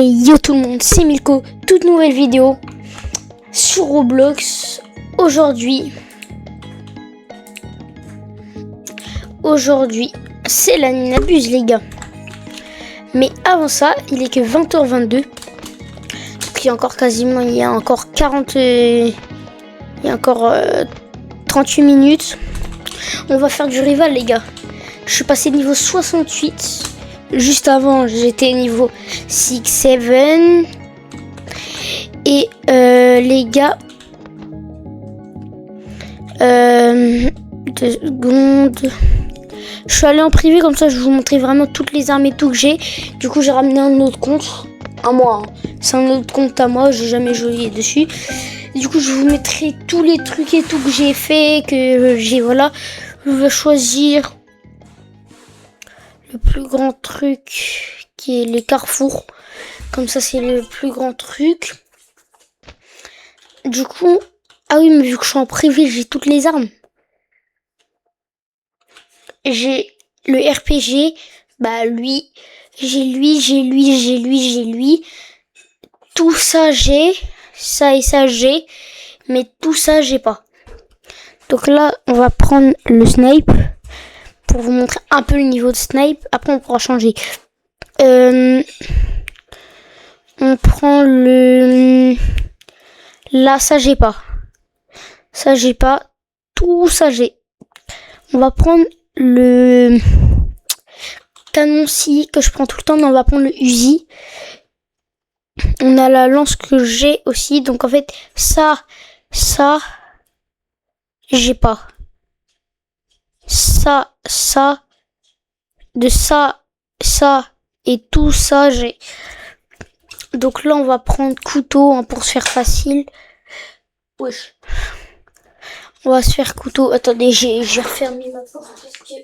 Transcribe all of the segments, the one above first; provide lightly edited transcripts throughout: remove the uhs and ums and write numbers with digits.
Hey yo tout le monde, c'est Milko, toute nouvelle vidéo sur Roblox. Aujourd'hui, c'est la nuit n'abuse les gars. Mais avant ça, il est que 20h22. Donc il y a encore il y a encore 38 minutes. On va faire du rival les gars. Je suis passé niveau 68. Juste avant, j'étais niveau 6, 7. Et les gars, 2 secondes. Je suis allé en privé, comme ça je vais vous montrer vraiment toutes les armes et tout que j'ai. Du coup, j'ai ramené un autre compte à moi. C'est un autre compte à moi, j'ai jamais joué dessus. Et du coup, je vous mettrai tous les trucs et tout que j'ai fait, que j'ai, voilà. Je vais choisir le plus grand truc qui est les carrefours. Comme ça, c'est le plus grand truc. Du coup, ah oui, mais vu que je suis en privé, j'ai toutes les armes. J'ai le RPG, bah lui, j'ai lui. Tout ça, j'ai. Ça et ça, j'ai. Mais tout ça, j'ai pas. Donc là, on va prendre le snipe. Pour vous montrer un peu le niveau de snipe. Après, on pourra changer. On prend le... Là, ça, j'ai pas. Ça, j'ai pas. Tout ça, j'ai. On va prendre le canon-ci que je prends tout le temps. Mais on va prendre le Uzi. On a la lance que j'ai aussi. Donc, en fait, ça, j'ai pas. Ça, de ça et tout ça, j'ai. Donc là, on va prendre couteau hein, pour se faire facile. Wesh. On va se faire couteau. Attendez, j'ai refermé ma porte parce que...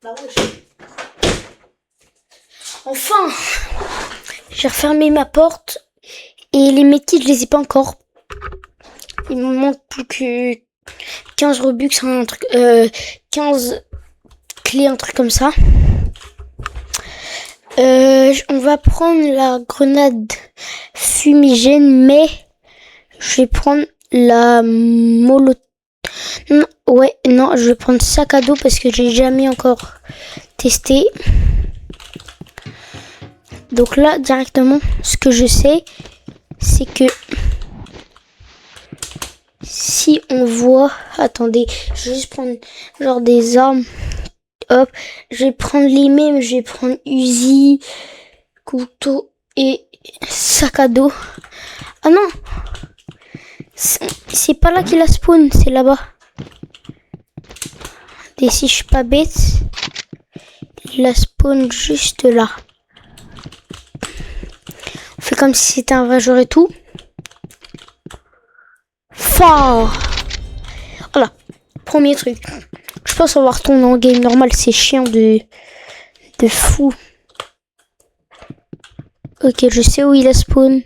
Bah wesh. Enfin, j'ai refermé ma porte. Et les métiers, je les ai pas encore. Il me manque plus que 15 Robux, un truc, 15 clés, un truc comme ça. On va prendre la grenade fumigène, mais je vais prendre la molotov. Non, je vais prendre sac à dos parce que j'ai jamais encore testé. Donc là, directement, ce que je sais, c'est que si on voit... Attendez, je vais juste prendre genre des armes. Hop, je vais prendre les mêmes, je vais prendre Uzi, couteau et sac à dos. Ah non, c'est pas là qu'il a spawn, c'est là-bas. Et si je suis pas bête, il a spawn juste là. On fait comme si c'était un vrai joueur et tout. Fort. Voilà, premier truc. Je pense avoir retourner en game normal, c'est chiant de fou. Ok, je sais où il a spawn.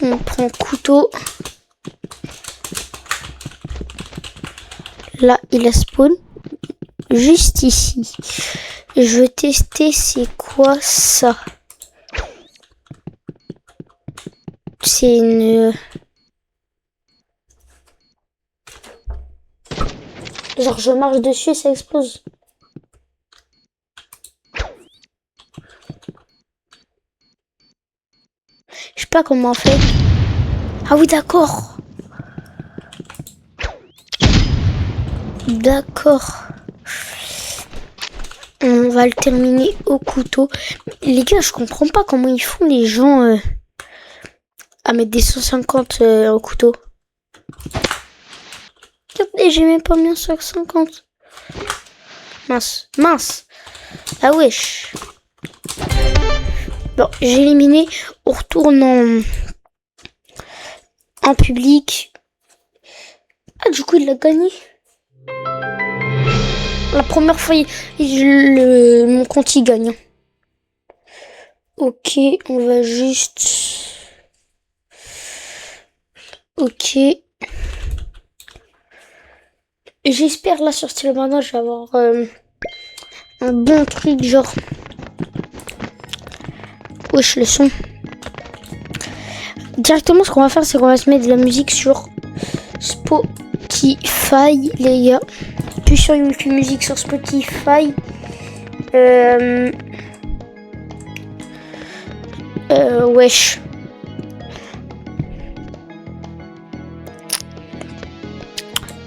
On prend couteau. Là, il a spawn. Juste ici. Je vais tester c'est quoi ça. C'est une... Genre je marche dessus et ça explose. Je sais pas comment on fait. Ah oui d'accord. D'accord. On va le terminer au couteau. Les gars, je comprends pas comment ils font les gens à mettre des 150 au couteau. Regardez, j'ai même pas mis un 150. Mince. Ah wesh. Bon, j'ai éliminé. On retourne en public. Ah, du coup, il a gagné. La première fois, mon compte, il gagne. Ok, on va juste... Ok. J'espère là sur Style maintenant, je vais avoir un bon truc genre Wesh, le son. Directement, ce qu'on va faire, c'est qu'on va se mettre de la musique sur Spotify, les gars. Puis sur YouTube Music sur Spotify. Wesh.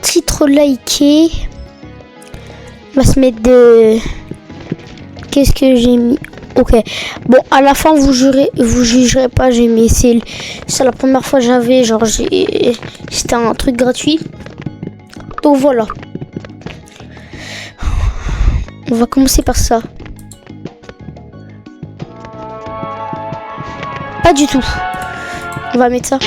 Titre liké. On va se mettre de... Qu'est-ce que j'ai mis? Ok. Bon, à la fin, vous jugerez pas, j'ai mis... C'est la première fois que j'avais, genre, c'était un truc gratuit. Donc voilà. On va commencer par ça. Pas du tout. On va mettre ça.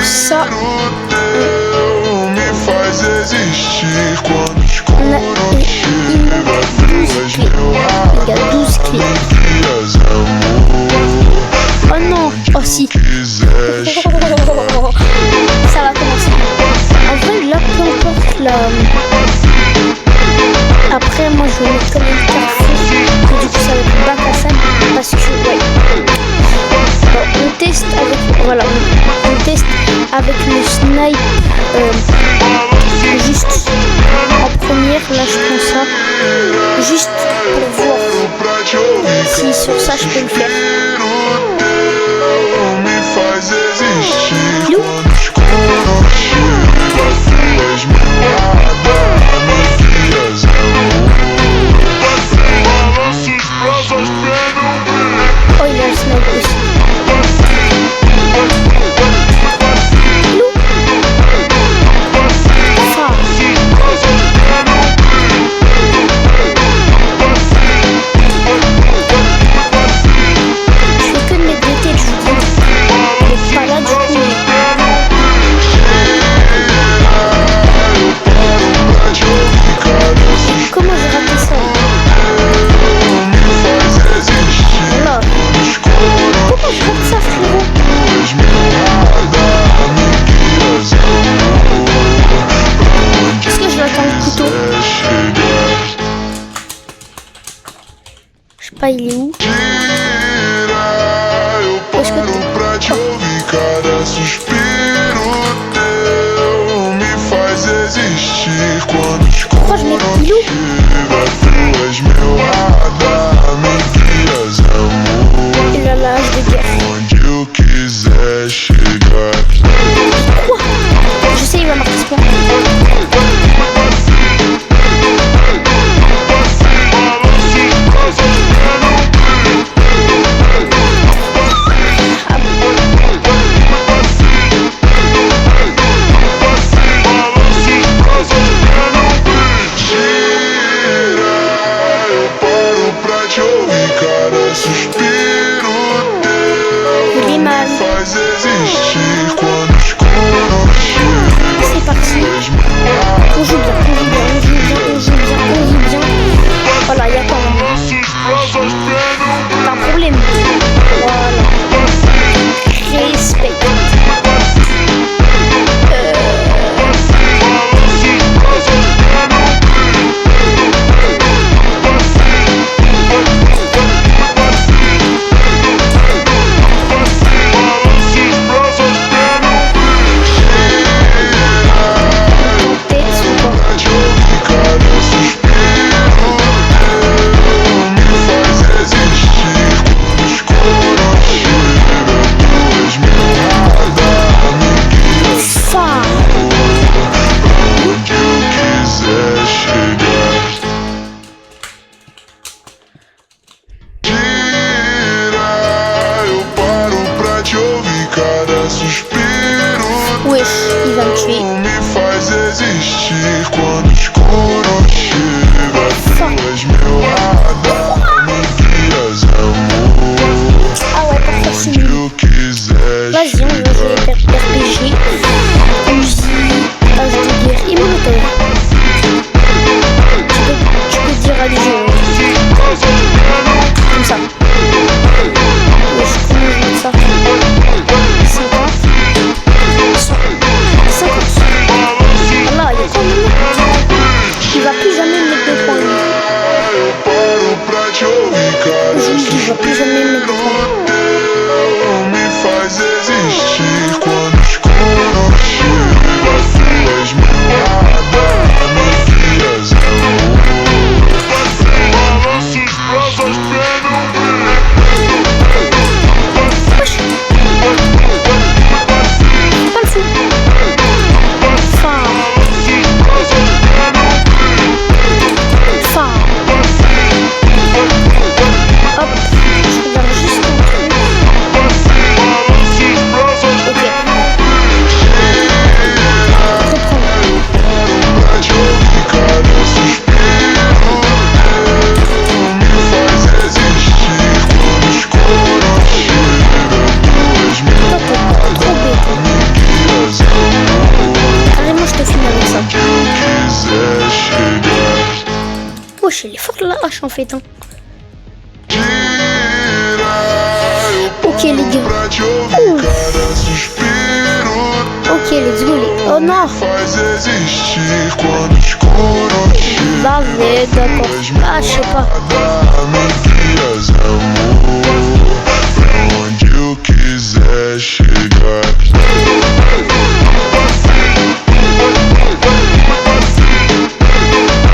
Ça. On a 12 clés. Oh non. Oh si. Ça va commencer. En vrai, là, peu importe la... Après, moi, je vais mettre comme une carrefour. Du coup, ça va être bac à sable. Parce que, ouais. Bon, on teste avec... Voilà, on teste avec le snipe. Juste en première. Là, je prends ça. Juste pour voir si sur ça, je peux le faire. Youp. Oh, il a le snipe aussi. Pas, il est où? Est-ce que pourquoi je mets il est où? Il a l'âge de guerre. Quoi? Je sais, il va marquer ce point. Wesh, elle est forte la hache en fait. Hein. Ok les gars. Ouf. Ok, let's go les... Oh non. Bah ouais, d'accord. Ah, je sais pas.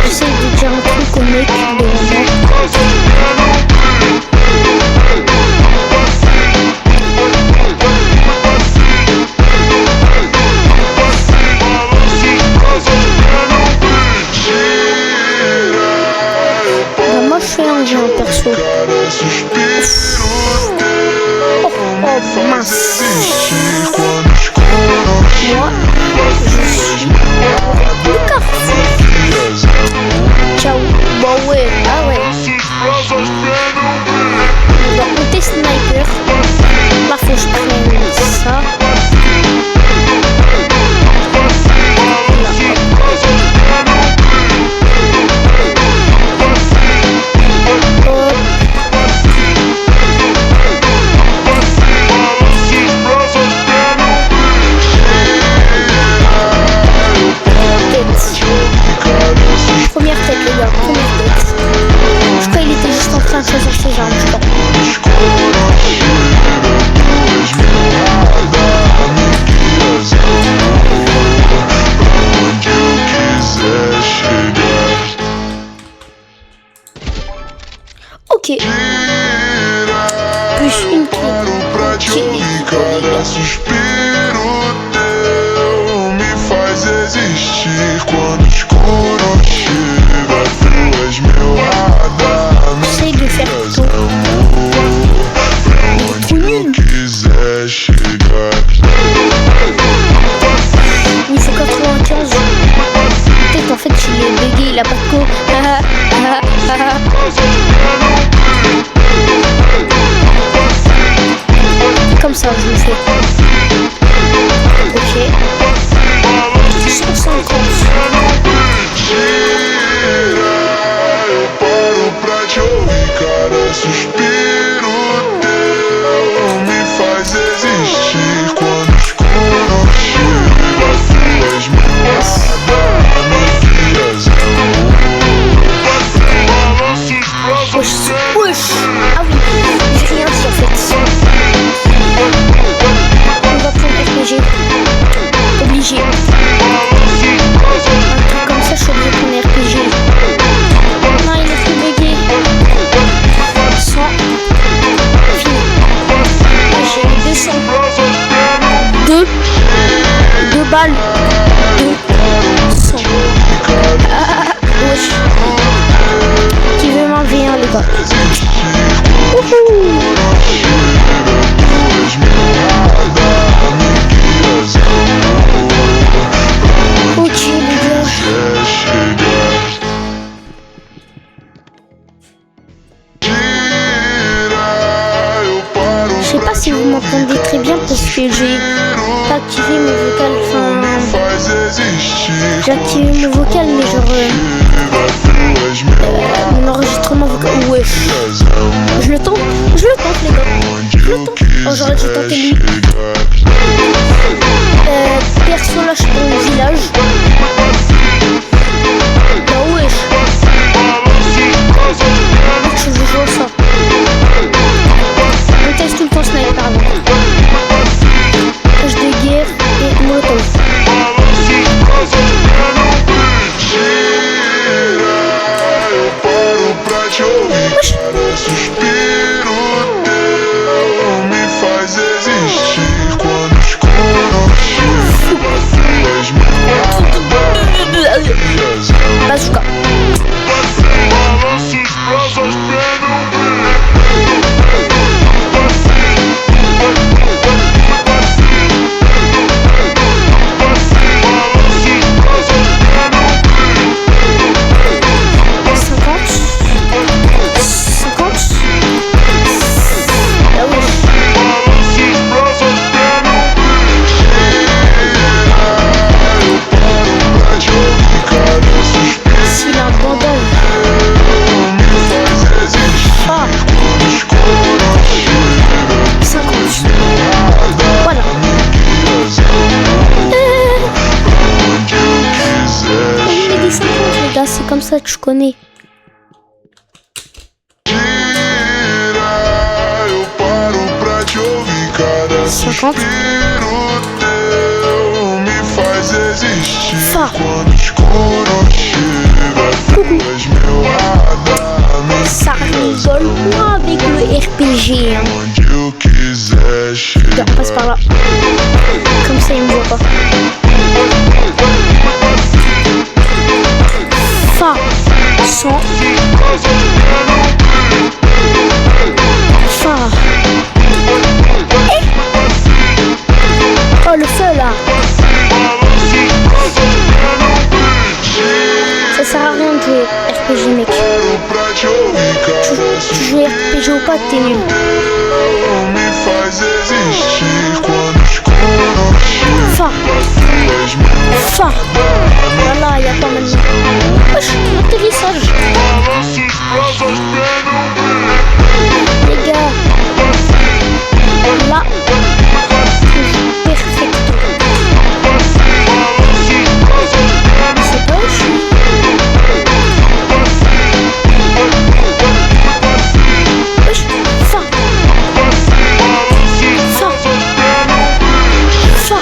J'essaie de dire un truc au mec devant moi. Moi je fais un jeu en perso. Oh mince. Moi je suis le carrefour. Ciao. Bon ouais, ah ouais. On va monter sniper. Là faut que je prenne ça. Première tête les gars, première tête. Je crois qu'il était juste en train de choisir ses armes, je crois. Ok. Plus une clé. Ok les gars. J'essaie de faire tout. Trop nul. Il faut 95. Peut-être en fait il est bugué, il a pas de co. Comme ça je le fais. Ok. 150. Wesh. Ah oui, j'ai rien dit en fait. On va prendre RPG. Obligé. Un truc comme ça, je suis obligé de prendre RPG. Non, il est plus bugué. 100. Fini. J'ai 200. 2 balles. 200. Wesh. Qui veut m'enlever un, les gars? Wouhou. Ok les gars. Je sais pas si vous m'entendez très bien parce que j'ai pas activé mon vocal. Enfin, j'ai activé mon vocal mais genre mon enregistrement vocal. Wesh. Je le tente les gars. Je le tente. Oh j'aurais dû tenter lui. Perso là je suis dans le village. Bah wesh. Je joue à ça. On teste tout le temps sniper pardon. Poche de guerre et molotov. Wesh. Bazooka. S'il a comme ça, tu connais. Eu paro pra te ouvir, cada 50. suspiro teu me faz existir. Fa. Quando o escuro chega, tu és meu radar, me Ça rigole pas avec le RPG. Hein. onde eu quiser chegar. On passe par là. Comme ça, il me voit pas. Fa. 100. Fa. Eh. Oh, le feu là. Ça sert à rien de jouer RPG, mec. Pra te ouvir, cada Tu joues RPG ou pas, t'es nul. me faz existir. Quando o escuro chega, Fa. tu és meu Fa. Voilà, il y a pas maintenant. Wesh, l'atterrissage. Les gars. Là. Perfecto. C'est pas wesh. Wesh. Fa. Fa. Fa.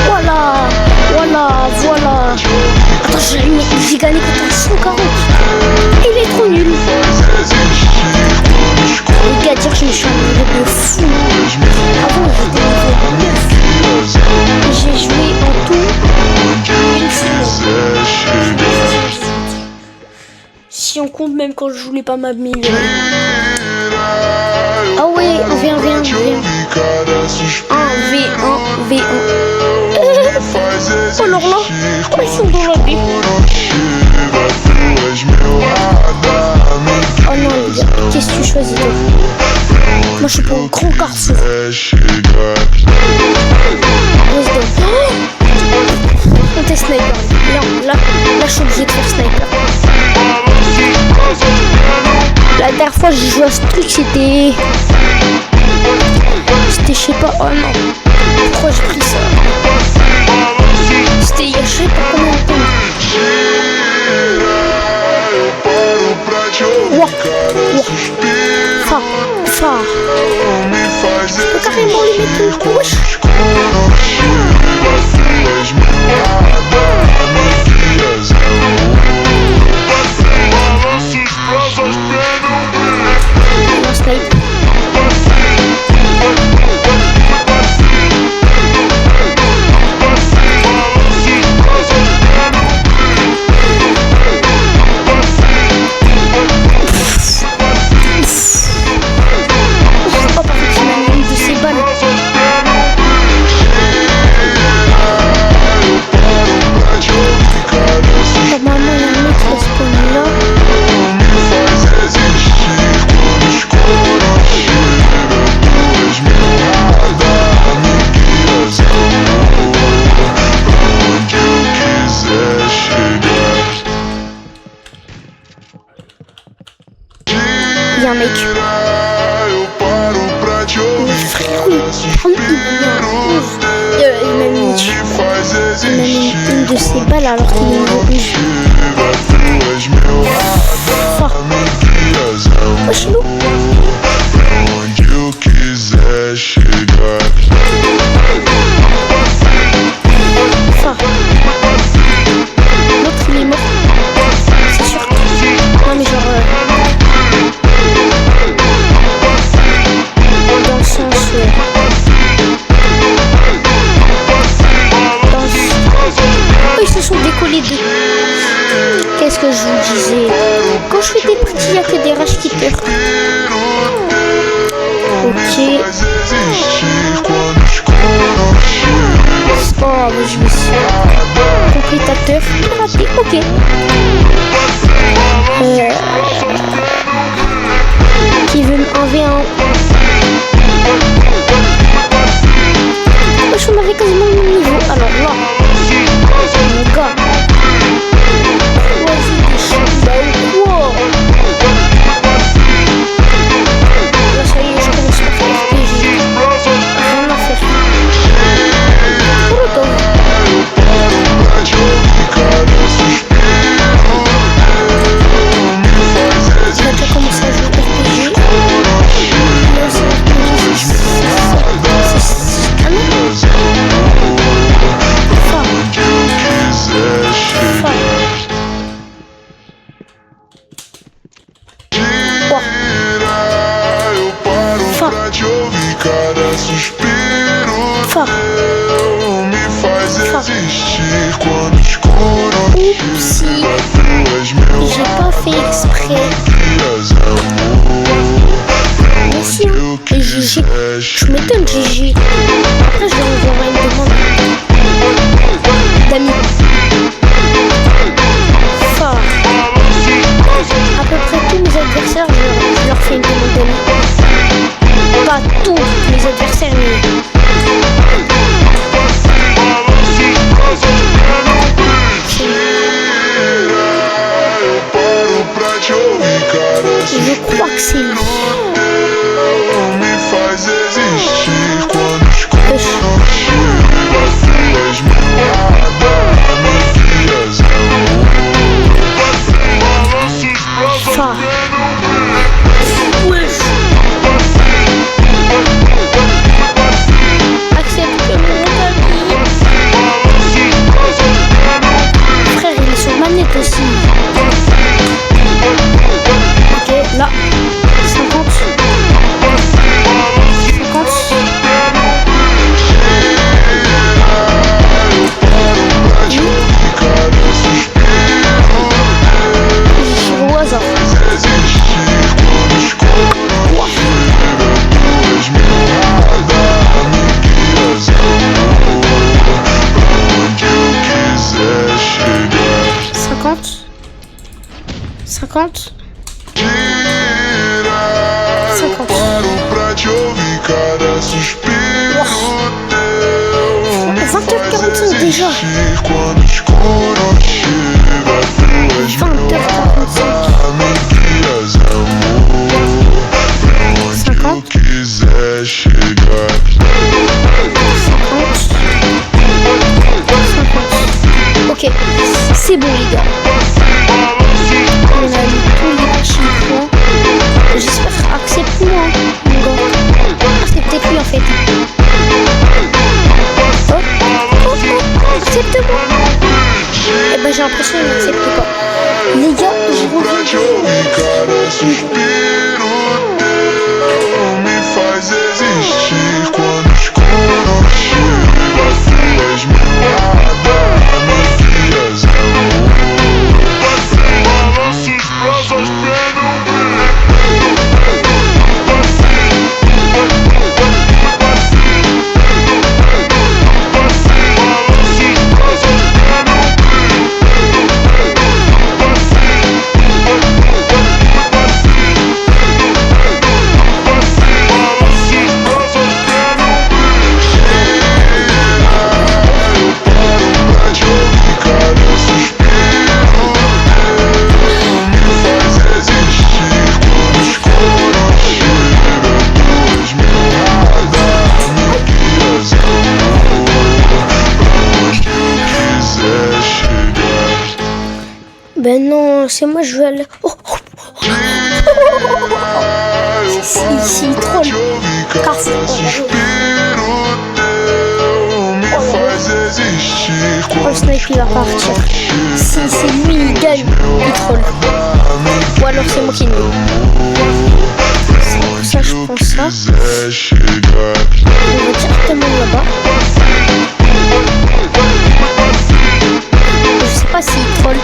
Voilà. Voilà. Voilà. Attends, j'ai gagné contre 140. Il est trop nul. Les gars, dire que je me suis un niveau de fou. Avant, j'étais niveau 9. J'ai joué en tout une fois. Si on compte même quand je jouais pas ma million. Ah ouais, un V1, V1, V1. 1, V1, V1. Oh alors là, oh, ils sont dans la baie. Oh non les gars, qu'est-ce que tu choisis toi? Moi je suis pour un grand garçon. Oh, on teste sniper. Là, je suis obligé de faire sniper. La dernière fois j'ai joué à ce truc, c'était je sais pas, oh non. Pourquoi j'ai pris ça? C'était il y a je sais pas combien de temps. Ouah, Fa. Je peux carrément lui mettre une couche. Un snipe. Oh, par contre, il m'a mis une de ses balles. Normalement, il y a un mec qui est spawné là. Il y a un mec. Frérot, il m'a mis une de ses balles alors qu'il est niveau 11. Wesh, nous. Onde eu quiser chegar. Fa. L'autre il est mort. C'est sûr. Non mais genre dans le sens oh, ils se sont décollés de. Qu'est-ce que je vous disais? Quand je fais des parties, il n'y a que des rage quitters. Ok. Oh, mais je me suis complétateur raté. Ok. Qui veut un V1. Wesh, on avait quasiment le même niveau. Alors là, mon gars. Vas-y, des chambres ou quoi? Là, ça y est, je commence par faire RPG. Rien à faire. Oh, le Far. me faz existir quando o escuro Oupsie. és meu J'ai pas fait exprès. guias, amor. Mais si, hein. Eu Et Gigi. quiser Je m'étonne, Gigi. Après, je lui enverrai une demande d'amis. Fort. À peu près tous mes adversaires, je leur fais une demande d'amis. Pas tous mes adversaires, mais... eu paro pra te ouvir, cara. Je crois que c'est lui. Me faz existir quando o escuro chega. Tu és meu radar, me guias, amor. Fort. Wesh. Accepte mon ami. Frère, il est sur manette aussi. Ok, là. 50. 50. Je tire au hasard. Cinquante. 50. 50. Pra te ouvir, cada suspiro teu me 20h45 déjà. quando o escuro chega. Tu és meu 20h45. me guias, amor. Pra onde eu quiser chegar. 50. 50. Ok, c'est bon les gars. On a mis tous les petits points. J'espère accepte-moi, mon gars. Ah, c'est peut-être lui en fait. Oh, oh, oh, accepte-moi. Eh ben j'ai l'impression qu'il n'accepte pas. Les gars, je Pra te reviens. ouvir, cada suspiro teu me faz existir quando o escuro chega. Tu és meu radar, me guias, amor. Balanços, brasas, Ben non, c'est moi, je veux aller. Oh, oh, oh. Si, il troll. Car c'est oh, le snipe il va partir. Si c'est lui, il gagne, il troll. Ou alors c'est moi qui gagne. C'est pour ça je prends ça. On va directement là-bas. Je sais pas s'il troll.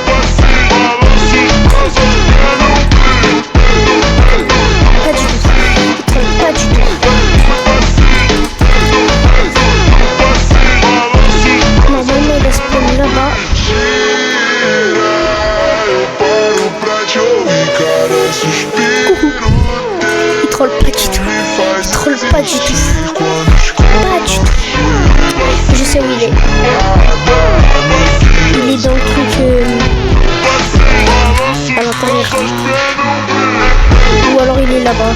Pas du tout. Il troll pas du tout. Normalement il va se prendre là-bas. Coucou. Il troll pas du tout. Il troll pas du tout. Pas du tout. Je sais où il est. Il est dans le truc à l'intérieur. Ou alors il est là-bas.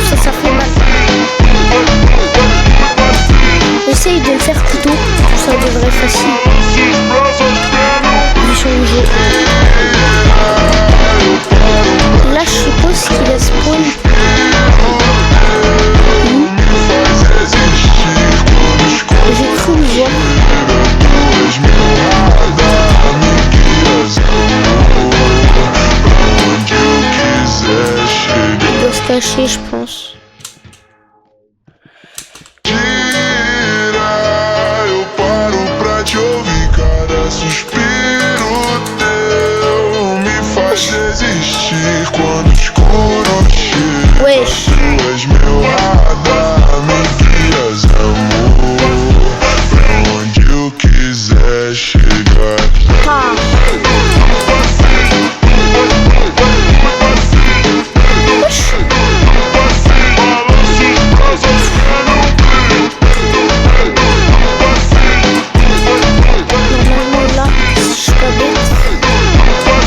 Ça fait mal. Essaye de le faire couteau. Ça devrait être facile. Vu son jeu. Là je suppose qu'il a spawn. J'ai cru le voir. lâcher, je pense. Eu paro pra te ouvir, cada suspiro teu me faz desistir quando o escuro chega. Wesh. Tu és meu radar, me guias, amor, pra onde eu quiser chegar. Ah. Wesh. Normalement là, si je suis pas bête.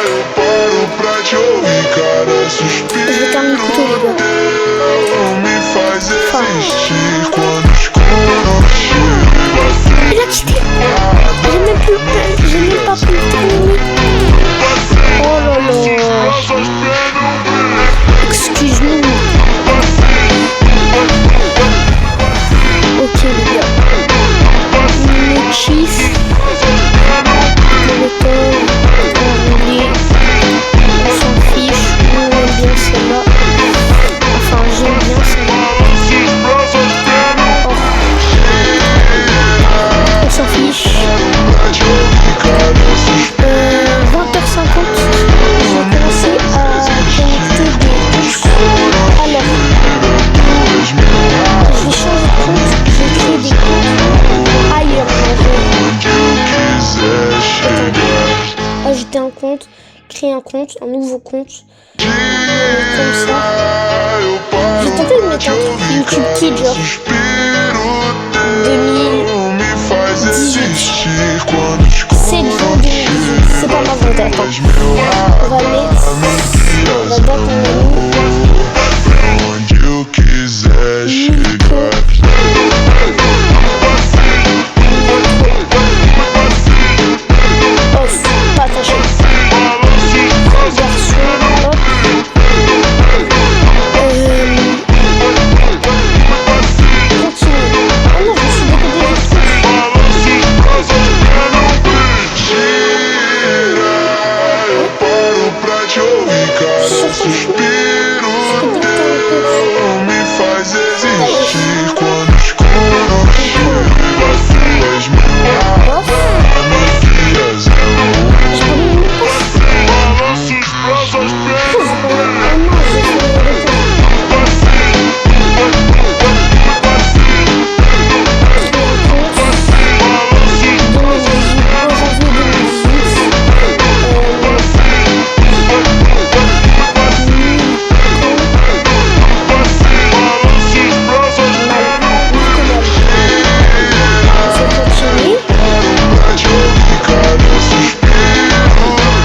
Eu paro pra te ouvir, cada suspiro Je vais terminer le couteau, les gars. teu me faz existir quando o escuro chega. Il a quitté. J'ai même pas pu le terminer. Oh là là. Excuse-nous. Ok les gars. Le kiff. Le méthode. Enroulé. On s'en fiche. Nous on aime bien celle-là. Enfin j'aime bien celle-là. Oh. On s'en fiche. 20h50, je vais commencer à connecter des comptes. Alors, je vais changer de compte, je vais créer des comptes ailleurs. Ajouter un compte, créer un compte, un nouveau compte. Comme ça. Je vais tenter de mettre un truc YouTube Kids, genre 2018. 7 juin 2018. C'est pas ma vraie date. On va mettre. La date on a Onde eu quiser chegar. off, pas attaché. Version, hop. Continue. Oh non, je me suis décodé des trucs. Eu paro pra te ouvir, cada suspiro me faz existir quando o escuro chega. Tu és meu radar, me guias, amor. J'ai pas mis mon poste. J'ai pas mis. Oh non, j'ai fait le retour.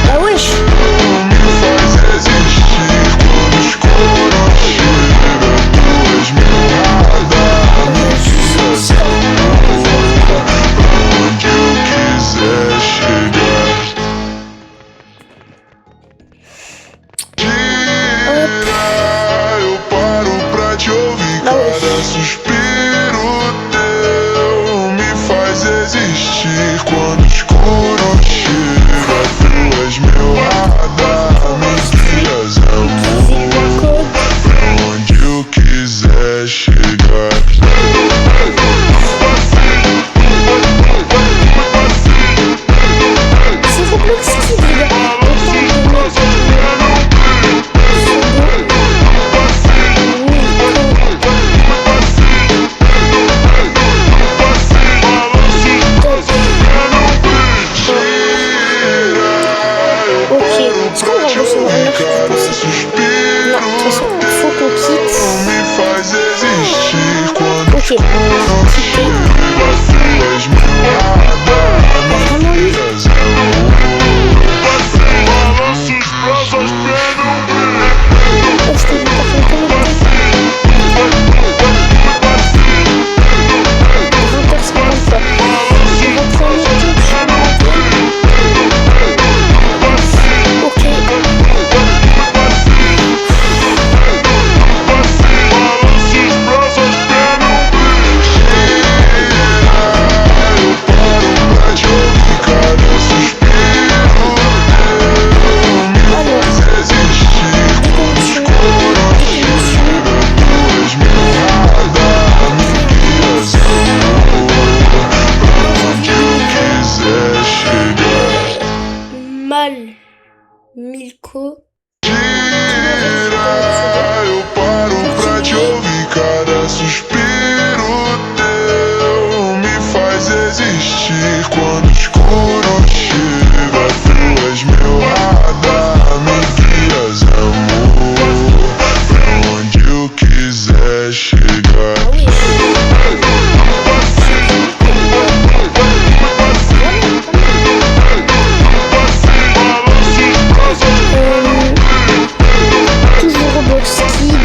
Ah wesh. Me faz existir quando o escuro chega. Tu és meu radar, me guias, amor, pra onde eu quiser chegar. Eu paro pra te ouvir, cada suspiro teu me faz existir quando o escuro chega. Tu és meu radar, me guias, amor, pra onde eu quiser chegar. C'est Roblox Kids, les gars. Autant de mettre ok. Est-ce qu'on va recevoir l'heure que vous pensez? Non, de toute façon, il faut qu'on quitte. Me faz existir quando Ok. Quitter. tu és meu radar, Vraiment lui. guias, amor. Oh, je t'ai vu, t'as fait une connecter. 20h53. Je vais te connecter sur mon téléphone. Ok. Milko. Eu paro pra te ouvir, cada suspiro teu me faz existir. Quando o escuro chega, tu és meu radar, me guias, amor, pra onde eu quiser chegar. Toujours Roblox Kid.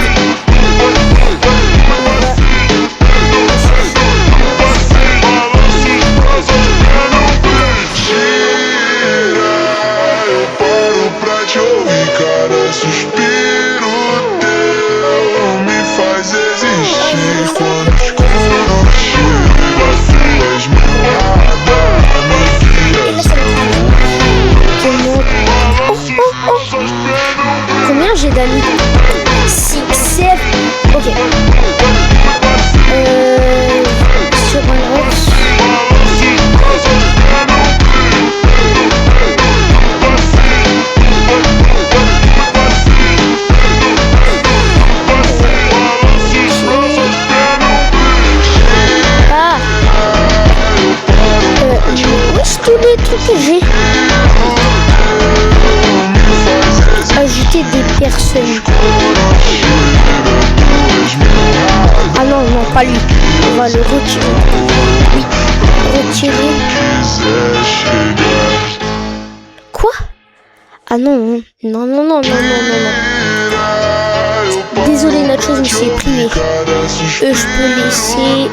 Eu paro pra te ouvir, cada suspiro teu me faz existir. Quando o escuro chega, tu és meu radar, me guias. Combien j'ai d'amis? 6, 7. Ok. Sur Roblox. Wesh, tous les trucs que j'ai. Ajouter des personnes. Ah non, non, pas lui. On va le retirer. Oui, retirer. Quoi? Ah non, non, non, non, non, non, non, non. Désolé Nacho, mais c'est privé. Je peux laisser.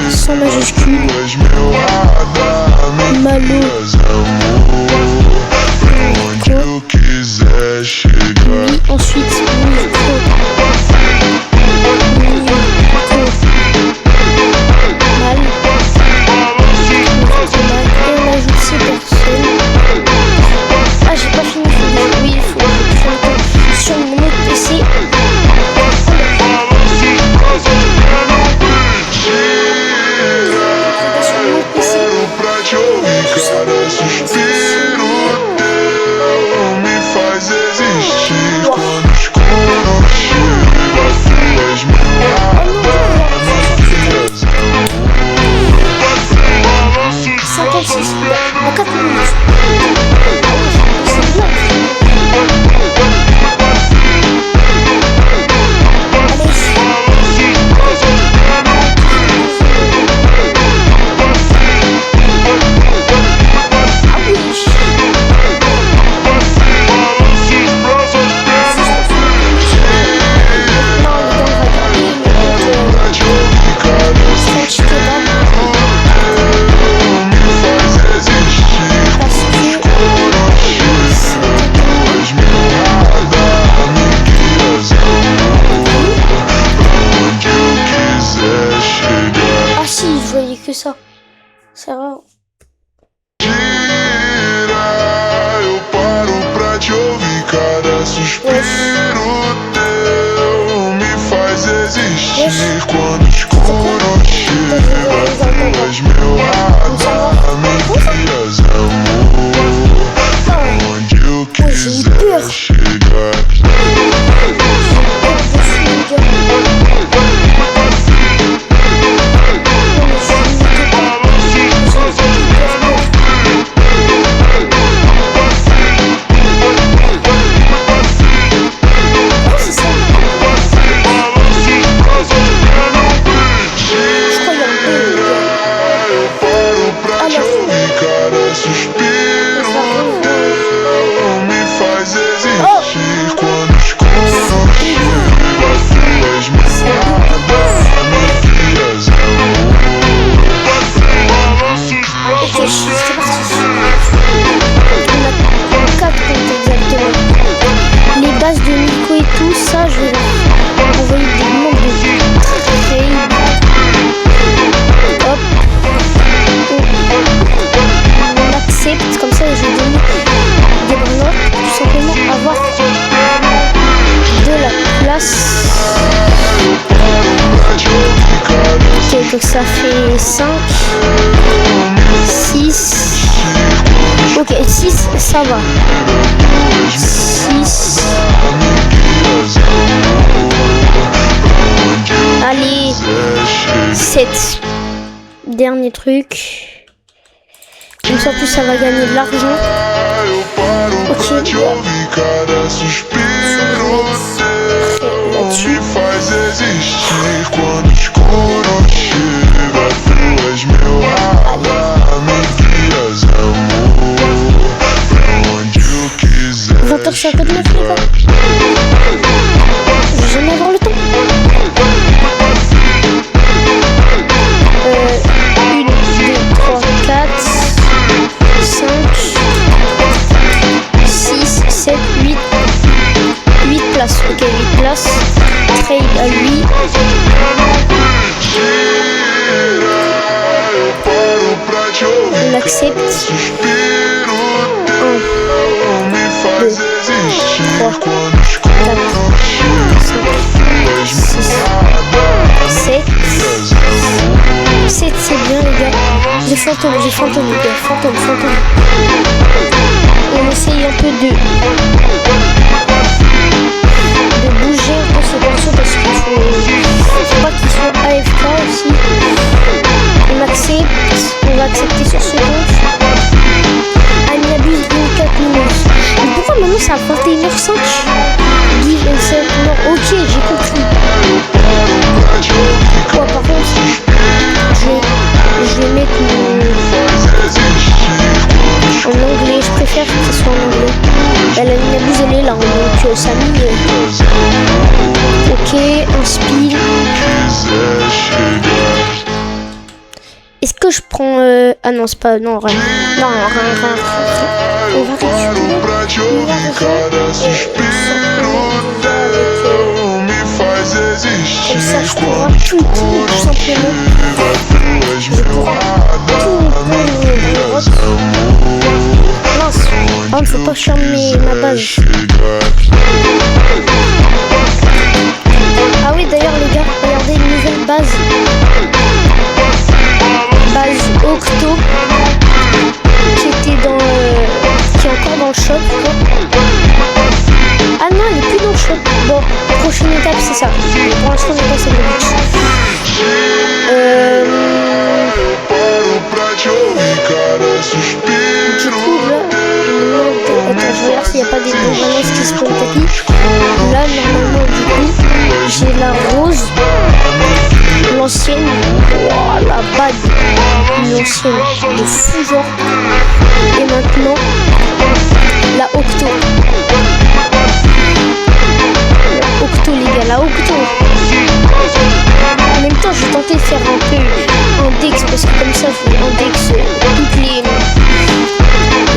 Sans majuscule. Malo. Oui, ensuite Milko. Mal. Et on ajoute ces personnes. Ah, j'ai pas fini. Oui, il faut faire sur mon autre PC. Cada suspiro teu me faz existir. Quando o escuro chega, tu és meu radar, me guias, amor. 56. Dans 4 minutes. Que ça, c'est rare. Eu paro pra te ouvir, cada suspiro teu me faz existir. Quando o escuro chega, tu és meu radar, me guias, amor, pra onde eu quiser chegar. Donc ça fait 5, 6, ça va. 6. Allez, 7. Dernier truc. Comme ça, en plus, ça va gagner de l'argent. Ok, là-dessus. Allez. 20h59 les gars. Je vais jamais avoir le temps. 1, 2, 3, 4, 5, 6, 7, 8. 8 places. Ok, 8 places. Trade à lui. On accepte. 1, 2, 3, 4, 5, 6, 7. 7 c'est bien les gars. J'ai fantôme les gars. Fantôme. On essaye un peu de bouger un peu ces persos parce qu'il faut pas qu'ils soient AFK aussi. On accepte. On va accepter sur ce compte. Aniabuse 24 minutes. Mais pourquoi maintenant c'est à 21h05? Give and set. Non, ok, j'ai compris. Oh, par contre, je vais mettre en anglais. Je préfère que ce soit en anglais. La Aniabuse elle est là, donc Samy. Ok, un speed. Est-ce que je prends ah non c'est pas non rien. Non rien. On va comme ça je pourrai tout simplement. Je pourrai tout mince. Ah il ne faut pas fermer ma base. Ah oui d'ailleurs les gars, regardez une nouvelle base. Base Octo qui était dans qui est encore dans le shop quoi. Ah non elle est plus dans le shop. Bon prochaine étape c'est ça. Pour l'instant on est passé le but. Du coup là attends je regarde s'il n'y a pas des bonbonnes qui se prennent tapis. Là normalement du coup j'ai la rose. L'ancienne, oh, la bague, l'ancienne, de fou genre. Et maintenant, la Octo. La Octo les gars, la Octo. En même temps, je vais tenter de faire un peu un dex parce que comme ça, je vais index toutes les.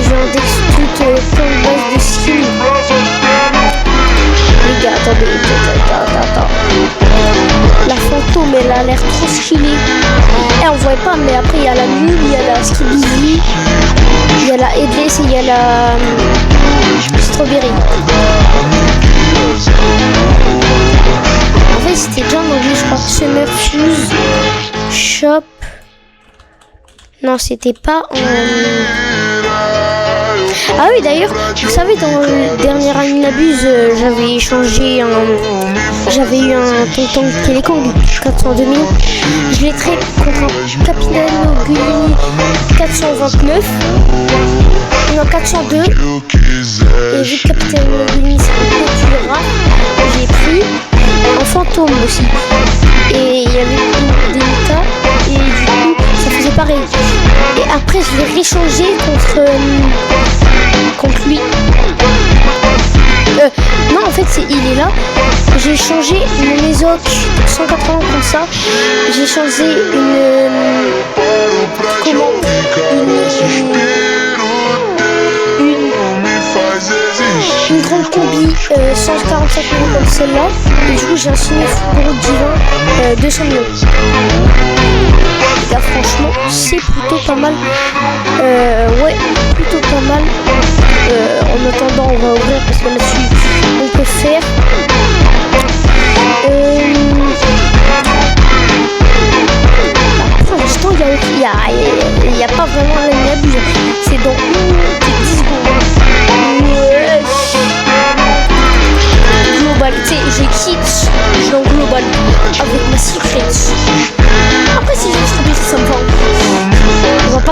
Je vais index toutes plein de bases de skins. Les gars, attendez. La fantôme, elle a l'air trop stylée. Et on voit pas, mais après il y a la mule, il y a la skibidi, il y a la headless et il y a la strawberry. En fait, c'était déjà en anglais, je crois. Summer Fuse Shop. Non, c'était pas en. Ah oui, d'ailleurs, vous savez, dans le dernier Aniabuse, j'avais échangé j'avais eu un tonton Télékang 402 millions. Je l'ai trait contre un Capitano Gulini 429. Non, 402. Et vu que Capitano Gulini c'est un peu plus rare, j'ai pris un fantôme aussi. Et il y avait des Mika. Et du coup, ça faisait pareil. Et après, je l'ai réchangé contre lui. Non, en fait, il est là. J'ai changé une Mesoc 180 comme ça. J'ai changé une grande combi 145 millions comme celle-là. Et du coup, j'ai un signé gros divin 200 millions. Là, franchement, c'est plutôt pas mal. Ouais, plutôt pas mal. En attendant, on va ouvrir parce que là-dessus, on peut faire. Pour l'instant, il y a pas vraiment l'Aniabuse. C'est dans 10 secondes.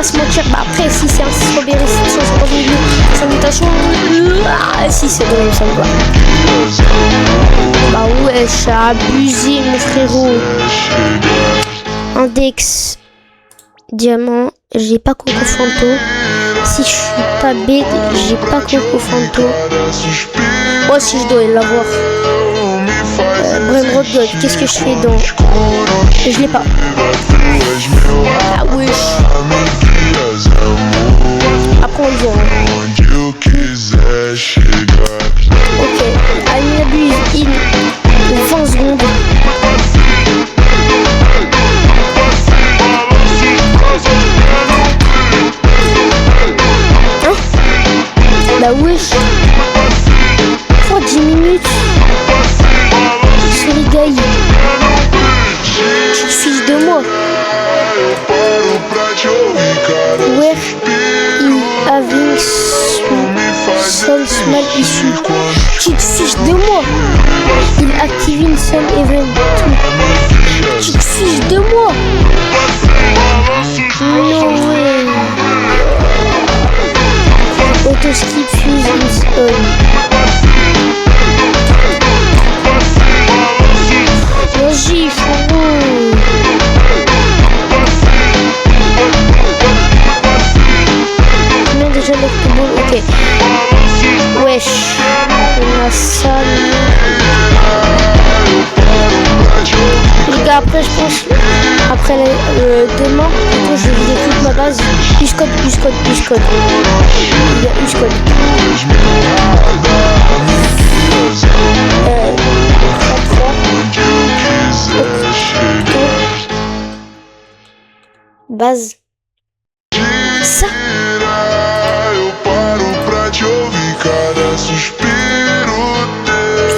pas se mentir. Bah après, si c'est un strawberry, sans mutation, si c'est drôle, ça me va. Bah ouais, j'ai abusé, mon frérot. Index, diamant, j'ai pas Coco Fanto. Si je suis pas bête, j'ai pas Coco Fanto. Moi, si je dois l'avoir. Brain God, qu'est-ce que je fais dans... Je l'ai pas. Ah oui. Après on le voit. Ok, Alina Buse in 20 secondes. Hein? Bah wesh. Pour 10 minutes. Sur les gars. Tu te fiches de moi. Where is having some small issue. Tu te fiches de moi. Il active some event. Tu te fiches de moi. No way. Auto skip fuse is on. Vas-y, frérot. Combien déjà l'octobre? Ok. Wesh. On a ça. Les gars, après, je pense. Après, demain, je vais vider toute ma base. Uscode. Il y a Uscode. Base. Ça. Eu paro pra te ouvir, cada suspiro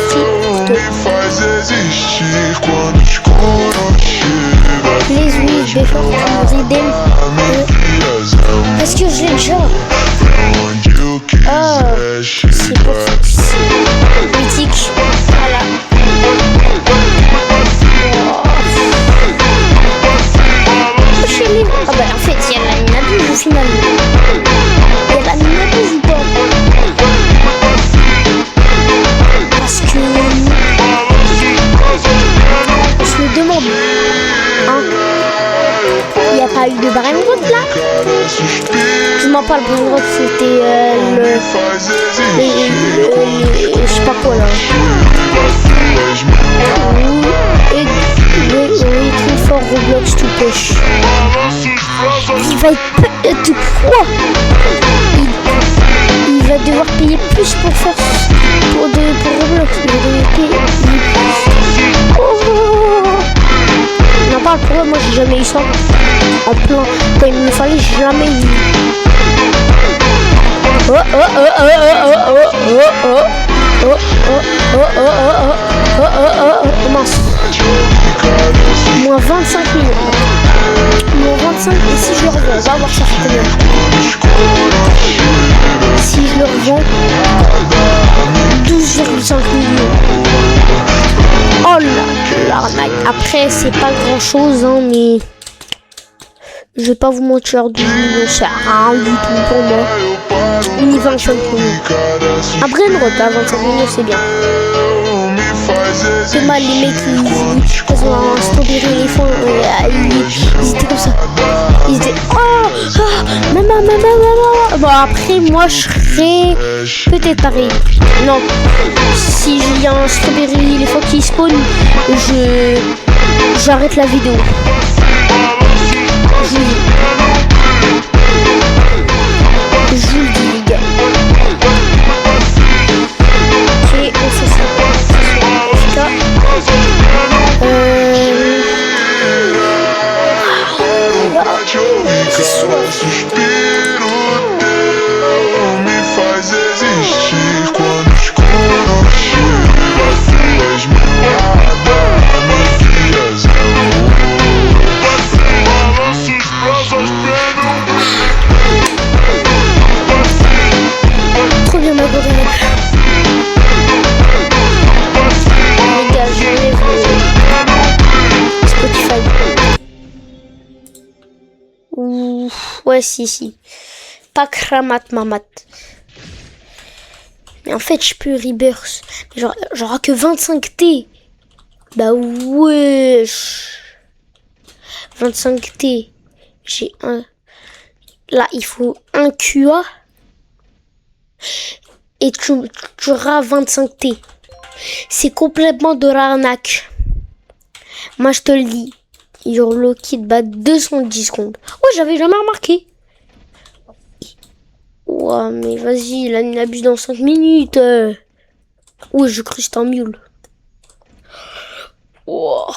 teu me faz existir quando o escuro chega. Les huiles, before Ridem. Est-ce que je l'ai déjà? Ah, c'est pour ça. Mythique. Voilà. Ah bah en fait il y a la Nina au final. Il y a la Nina ou pas? Parce que on se le demande. Hein? Il n'y a pas eu de Brain God là? Je m'en parle, Brain God c'était je sais pas quoi là. Oui, très fort Roblox tout pêche. Il va être quoi? Il va devoir payer plus pour faire pour Roblox. Il va devoir payer. Oh, on en parle pour eux, moi j'ai jamais eu ça. En plein, quand il me fallait, j'ai jamais eu. Mince. Moins 25 millions. Moins 25 et si je le revends, on va voir ça fait combien. Si je le revends, 12,5 millions. Oh là, l'arnaque. Après, c'est pas grand chose, hein, mais je vais pas vous mentir, 12 millions, c'est rien du tout pour moi. Ni 25 millions. Un Brain God à 25 millions, c'est bien. C'est mal, les mecs, ils ont un strawberry éléphant, ils étaient comme ça. Ils étaient, maman. Bon, après, moi, je serais peut-être pareil. Non, si il y a un strawberry éléphant qui spawn, j'arrête la vidéo. Je vous le dis, les gars. Ok, on fait ça. Cada suspiro teu me faz existir quando o escuro chega. Tu és meu radar, me envias trop bien ma gourde. Les gars, j'enlève Spotify. Ouf. Ouais, si. Pas Kramat Mamat. Mais en fait, je peux rebirth. Genre que 25 T. Bah wesh. 25 T. J'ai un. Là, il faut un QA. Et tu auras 25 T. C'est complètement de l'arnaque. Moi, je te le dis. Your Loki bat 210 secondes. Ouais, j'avais jamais remarqué. Ouais, mais vas-y, là, il abuse dans 5 minutes. Ouais, je cru que c'était un mule. Wow.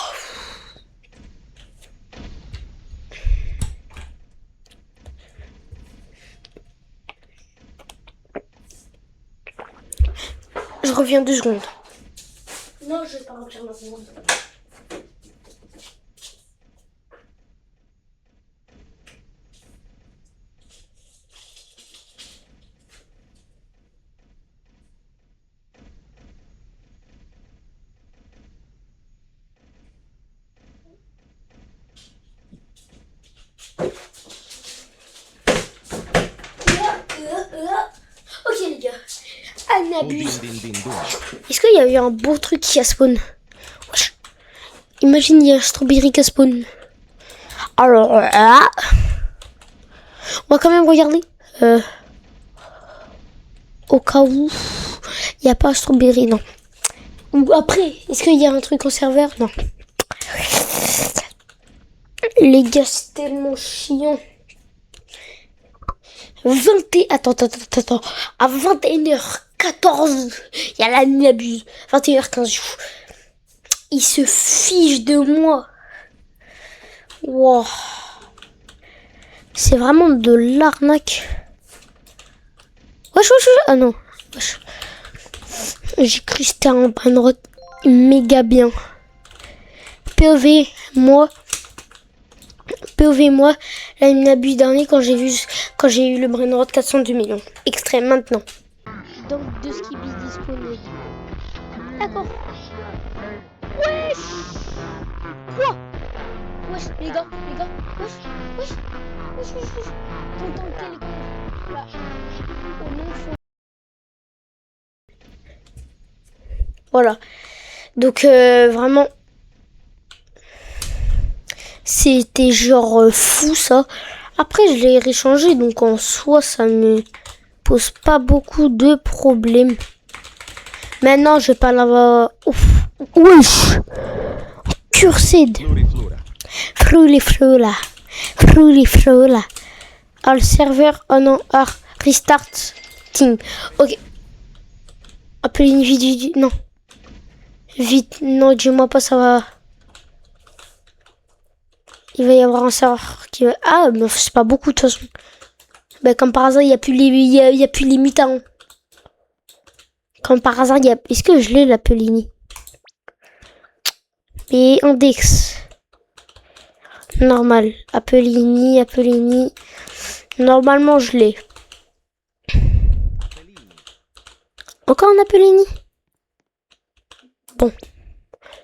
Je reviens 2 secondes. Non, je vais pas revenir maintenant. Ok les gars, elle n'abuse. Est-ce qu'il y a eu un beau truc qui a spawn? Wesh. Imagine il y a un strawberry qui a spawn. Alors là, on va quand même regarder. Au cas où il n'y a pas un strawberry, non. Ou après, est-ce qu'il y a un truc en serveur? Non. Les gars, c'est tellement chiant. Attends. À 21h14, il y a la n'abuse. 21h15. Il se fiche de moi. Wow. C'est vraiment de l'arnaque. Wesh. Ah non. Wesh. J'ai cru que c'était un brainrot méga bien. POV, moi, là il m'abuse dernier quand j'ai eu le brainrot 402 millions. Extrait maintenant. Donc de Skibidi disponible. D'accord. Wesh. Quoi? Wesh, les gars. Wesh. T'entends le téléphone là. Au nom fond. Voilà. Donc vraiment. C'était genre fou ça. Après je l'ai réchangé donc en soi ça me pose pas beaucoup de problèmes. Maintenant je vais pas l'avoir. Wesh. Cursed. Frula. Ah le serveur. Oh non. Ah restart. Team. Ok. Appelez une vidéo. Non. Vite. Non dis-moi pas ça va. Il va y avoir un serveur qui va... Ah, mais c'est pas beaucoup de toute façon. Ben, comme par hasard, il n'y a plus les mutants. Comme par hasard, il y a... Est-ce que je l'ai, la Pelini? Et index. Normal. Apelini. Normalement, je l'ai. Encore un Apelini? Bon.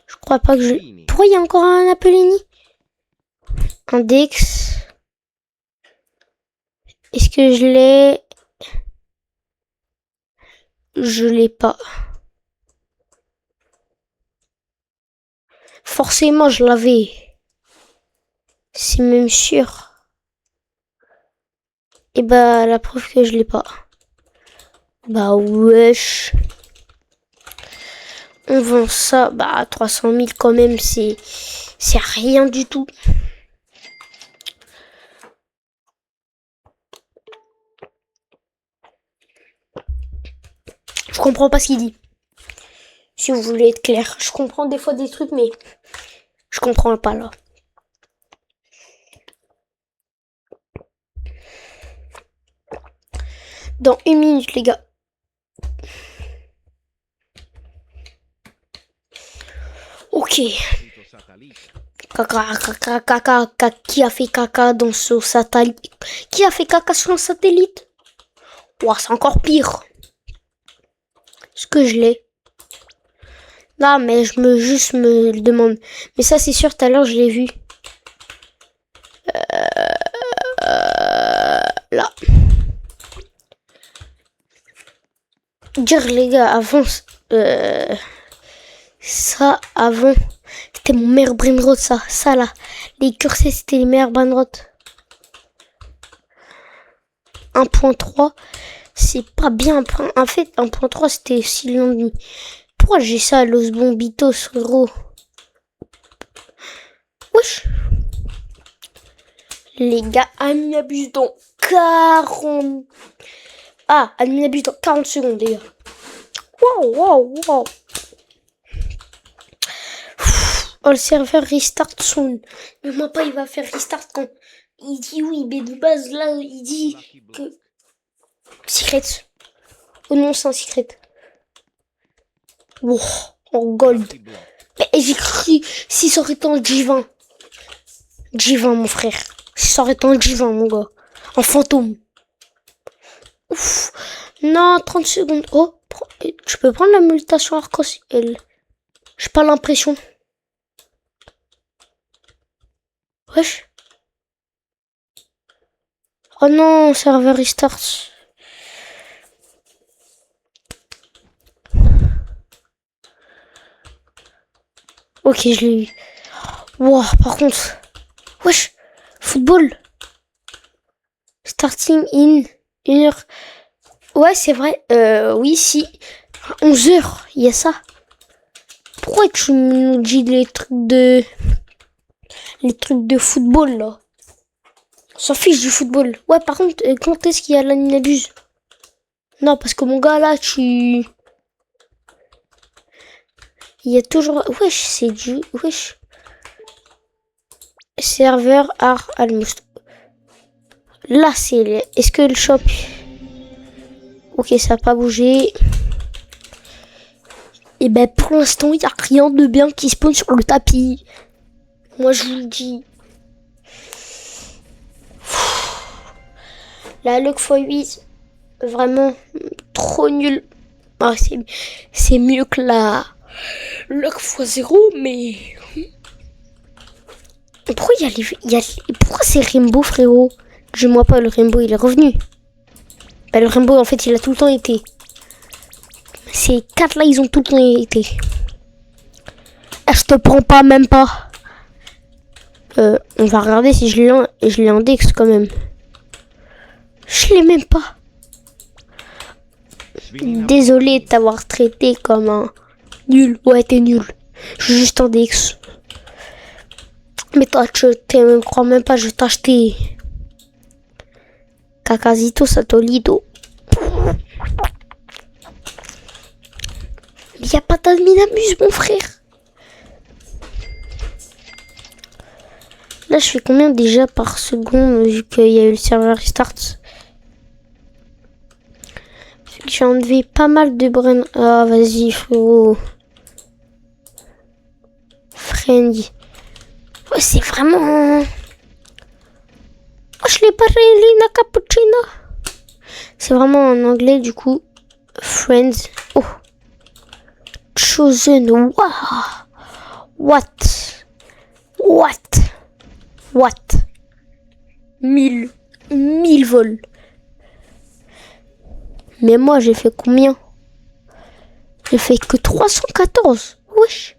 Je crois pas que je... Pourquoi il y a encore un Apelini? Index. Est-ce que je l'ai? Je l'ai pas. Forcément, je l'avais. C'est même sûr. Et bah, la preuve que je l'ai pas. Bah, wesh. On vend ça. Bah, 300 000 quand même, c'est rien du tout. Je comprends pas ce qu'il dit. Si vous voulez être clair. Je comprends des fois des trucs, mais je comprends pas là. Dans 1 minute, les gars. Ok. Caca. Qui a fait caca dans son satellite? Qui a fait caca sur un satellite? Ouah, c'est encore pire. Est-ce que je l'ai? Là, mais je me le demande. Mais ça, c'est sûr, tout à l'heure, je l'ai vu. Là. Dire les gars, avant ça, avant, c'était mon meilleur brainrot, ça là. Les cursés, c'était les meilleurs brainrot. 1.3, c'est pas bien. En fait, 1.3, c'était 6 lendemain. Pourquoi j'ai ça, Los Bombitos, frérot? Wesh. Les gars, Ami abuse dans 40... Ah, Ami abuse dans 40 secondes, les gars. Wow. Oh, le serveur restart soon. Mais moi pas, il va faire restart quand... Il dit oui, mais de base, là, il dit que... Secret. Oh non, c'est un secret. Wow, en gold. Mais j'ai cru si ça aurait été en G20. G20, mon frère. Si ça aurait été en G20, mon gars. En fantôme. Ouf. Non, 30 secondes. Oh, tu peux prendre la mutation arc-en-ciel. J'ai pas l'impression. Wesh. Oh non, serveur restart. Ok, je l'ai eu. Wow, par contre. Wesh. Football. Starting in 1h. Ouais, c'est vrai. Oui, si. 11h, il y a ça. Pourquoi tu nous dis les trucs de football, là? On s'en fiche du football. Ouais, par contre, quand est-ce qu'il y a l'animabuse? Non, parce que mon gars, là, il y a toujours... Wesh, c'est du... Wesh. Serveur art almost. Là, c'est... Est-ce que le shop... Ok, ça n'a pas bougé. Et ben, pour l'instant, il n'y a rien de bien qui spawn sur le tapis. Moi, je vous le dis. La luck x8, vraiment trop nul. Ah, c'est mieux que la luck x0, mais... Pourquoi pourquoi c'est Rainbow, frérot? Dis-moi pas, le Rainbow, il est revenu. Bah, le Rainbow, en fait, il a tout le temps été. Ces 4 là, ils ont tout le temps été. Ah, je te prends pas, même pas. On va regarder si je l'ai index quand même. Je l'ai même pas. Désolé de t'avoir traité comme un nul. Ouais, t'es nul. Je suis juste index. Mais toi, tu me crois même pas, je vais t'acheter. Cacasito Satolito. Il n'y a pas d'adminabuse, mon frère. Là, je fais combien déjà par seconde vu qu'il y a eu le serveur restart? J'ai enlevé pas mal de brain. Ah, vas-y, frérot. Friendly. Ouais, c'est vraiment... Oh, je l'ai pas Lina Cappuccino. C'est vraiment en anglais, du coup. Friends. Oh. Chosen. Wow. What 1000 vols. Mais moi, j'ai fait combien? J'ai fait que 314. Wesh.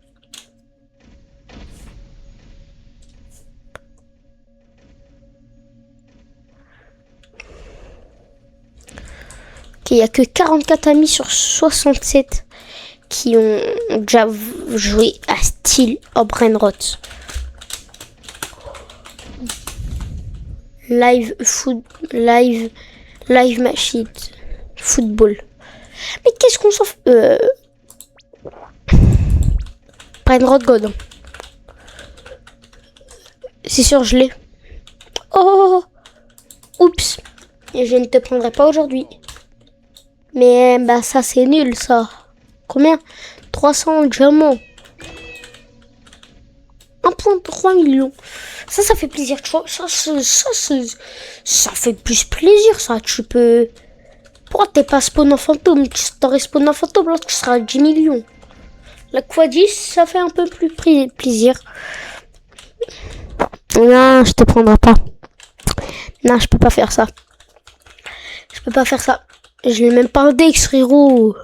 Ok, il n'y a que 44 amis sur 67 qui ont déjà joué à Steel of Brainrot. Live machine football. Mais qu'est-ce qu'on s'en fait? Brainrot God. C'est sûr, je l'ai. Oh, oups. Et je ne te prendrai pas aujourd'hui. Mais bah ça c'est nul ça. Combien? 300 diamants. 1,3 million. Ça fait plaisir, tu vois. Ça fait plus plaisir, ça. Tu peux... Pourquoi t'es pas spawn en fantôme? Tu t'aurais spawn en fantôme, là, tu seras à 10 millions. La x10, ça fait un peu plus plaisir. Non, je te prendrai pas. Non, je peux pas faire ça. peux pas faire ça. Je l'ai même pas index, frérot.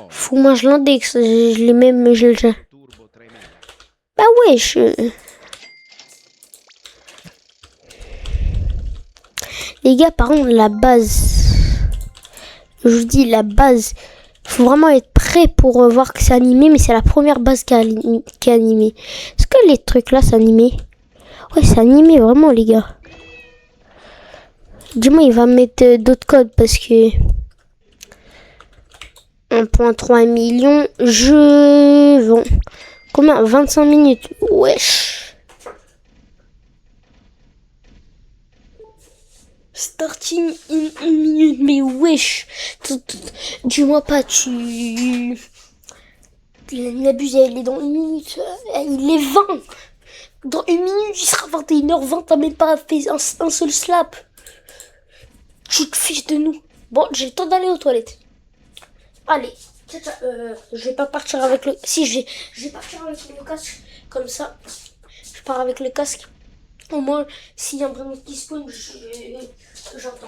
Fous-moi, je l'index. Je l'ai même... Bah wesh. Les gars, par contre, la base. Je vous dis, la base. Faut vraiment être prêt pour voir que c'est animé. Mais c'est la première base qui est animée. Est-ce que les trucs là, c'est animé? Ouais, c'est animé, vraiment, les gars. Dis-moi, il va mettre d'autres codes parce que... 1,3 million. Je vends. Combien? 25 minutes. Wesh. Starting in 1 minute. Mais wesh. Dis-moi pas, tu... Il abuse, il est dans 1 minute. Il est 20. Dans 1 minute, il sera 21h20. T'as même pas fait un seul slap. Tu te fiches de nous. Bon, j'ai le temps d'aller aux toilettes. Allez. Je vais pas partir avec le... Si, je vais partir avec le casque. Comme ça. Je pars avec le casque. Au moins, s'il y a un vraiment qui spawn, j'entends.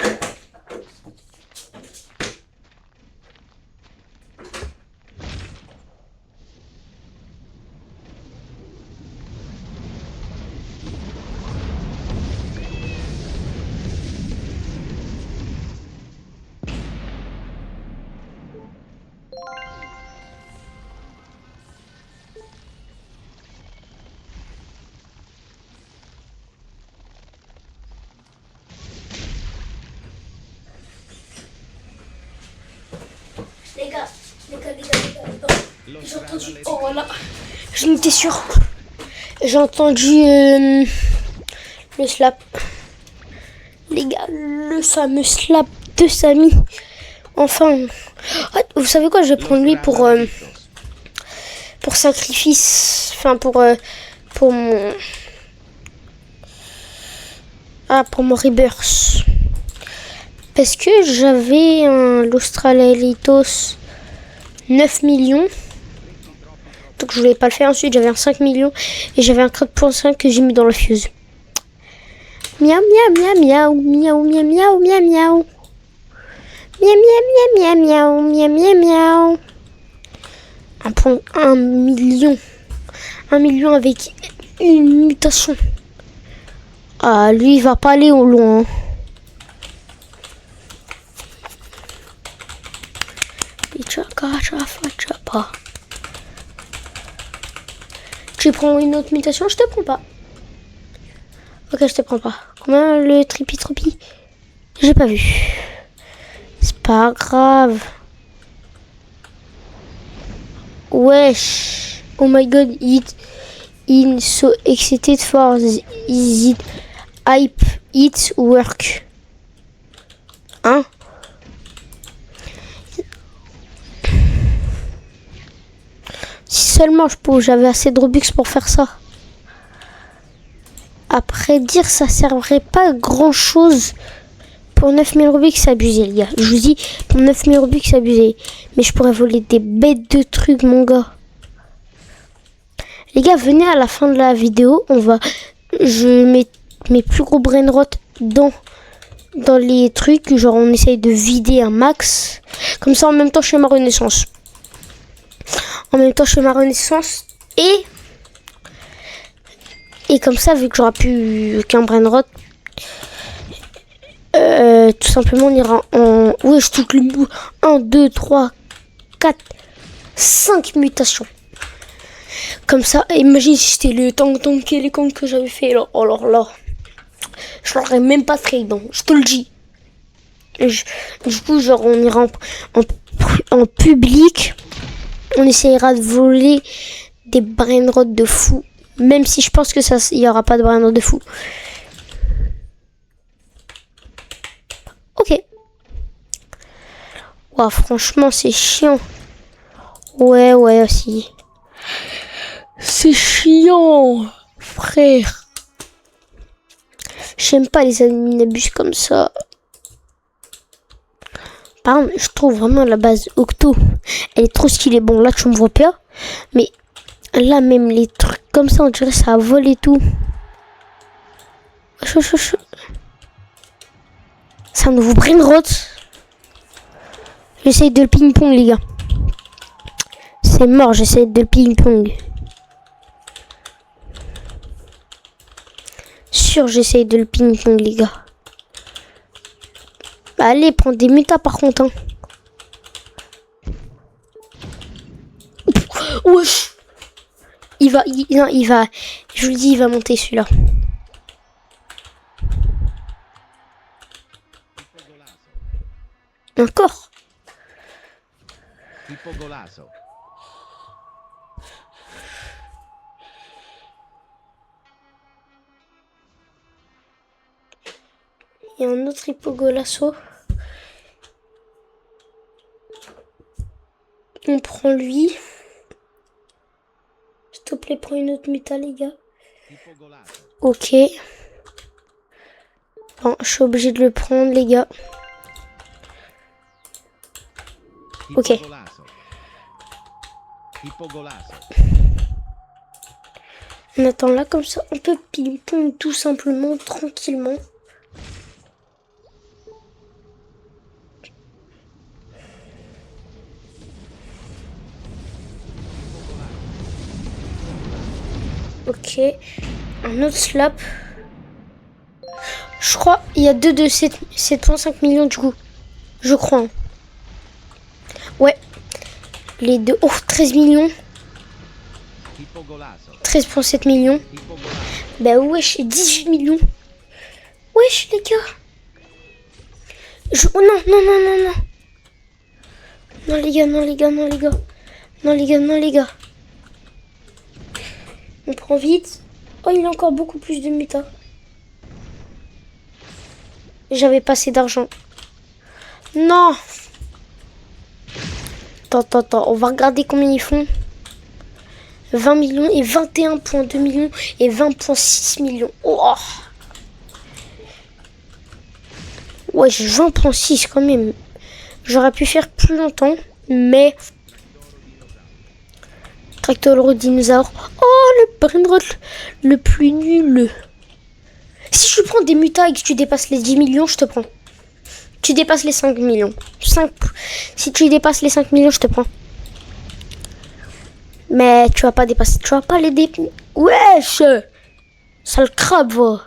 Les gars. J'ai entendu... Oh, voilà. Je n'étais sûr. J'ai entendu le slap. Les gars, le fameux slap de Samy. Enfin. Vous savez quoi, je vais prendre lui pour sacrifice. Enfin, pour mon... pour mon rebirth. Parce que j'avais un l'Australitos 9 millions. Donc je voulais pas le faire. Ensuite j'avais un 5 millions. Et j'avais un 4.5 que j'ai mis dans la fuse. Miaou miaou miaou miaou miaou miaou miaou miaou. Miaou miaou miaou miaou miaou miaou. 1 million. 1 million avec une mutation. Ah lui il va pas aller au loin. Tu prends une autre mutation, je te prends pas. Ok, je te prends pas. Combien le tripi? J'ai pas vu. C'est pas grave. Wesh. Oh my god, I'm so excited for it. Hype it work. Hein? Si seulement j'avais assez de Robux pour faire ça. Après dire, ça servirait pas à grand chose. Pour 9000 Robux, c'est abusé, les gars. Je vous dis, pour 9000 Robux, c'est abusé. Mais je pourrais voler des bêtes de trucs, mon gars. Les gars, venez à la fin de la vidéo. Je mets mes plus gros brainrot dans les trucs. Genre, on essaye de vider un max. Comme ça, en même temps, je fais ma renaissance. Et comme ça, vu que j'aurai plus qu'un brainrot, tout simplement on ira en... Ouais, je touche le bout. 1, 2, 3, 4, 5 mutations. Comme ça, imagine si c'était le tank et les comptes que j'avais fait. Alors là, je l'aurais même pas trade, donc je te le dis. Du coup, genre, on ira en public. On essayera de voler des brainrots de fou. Même si je pense que ça, il n'y aura pas de brainrot de fou. Ok. Wow, franchement, c'est chiant. Ouais, aussi. C'est chiant, frère. J'aime pas les animinabus comme ça. Par contre, je trouve vraiment la base Octo, elle est trop stylée. Bon, là, tu me vois pas. Mais là, même les trucs comme ça, on dirait que ça vole et tout. C'est un nouveau brainrot. J'essaye de le ping-pong, les gars. C'est mort, j'essaye de le ping-pong. Sûr, j'essaye de le ping-pong, les gars. Bah, allez, prends des mutas par contre. Hein. Wesh. Non, il va. Je vous le dis, il va monter celui-là. Encore. Il y a un autre hippogolasso. On prend lui. S'il te plaît, prends une autre muta, les gars. Ok. Bon, je suis obligé de le prendre, les gars. Ok. On attend là, comme ça, on peut ping-pong tout simplement, tranquillement. Ok. Un autre slap. Je crois, il y a deux de 7,5 millions du coup. Je crois. Hein. Ouais. Les deux. Oh, 13 millions. 13,7 millions. Bah wesh, 18 millions. Wesh, les gars. Oh non, non, non, non, non. Non, les gars, non, les gars, non, les gars. Non, les gars, non, les gars. On prend vite. Oh, il a encore beaucoup plus de mutas. J'avais pas assez d'argent. Non. Attends. On va regarder combien ils font. 20 millions et 21,2 millions et 20,6 millions. Oh. Ouais, j'ai 20,6 quand même. J'aurais pu faire plus longtemps, mais... Tractoloro dinosaure. Oh, le brainrot le plus nul. Si je prends des mutas et que tu dépasses les 10 millions, je te prends. Tu dépasses les 5 millions. Si tu dépasses les 5 millions, je te prends. Mais tu vas pas dépasser. Tu vas pas les dépasser. Wesh! Sale crabe, va.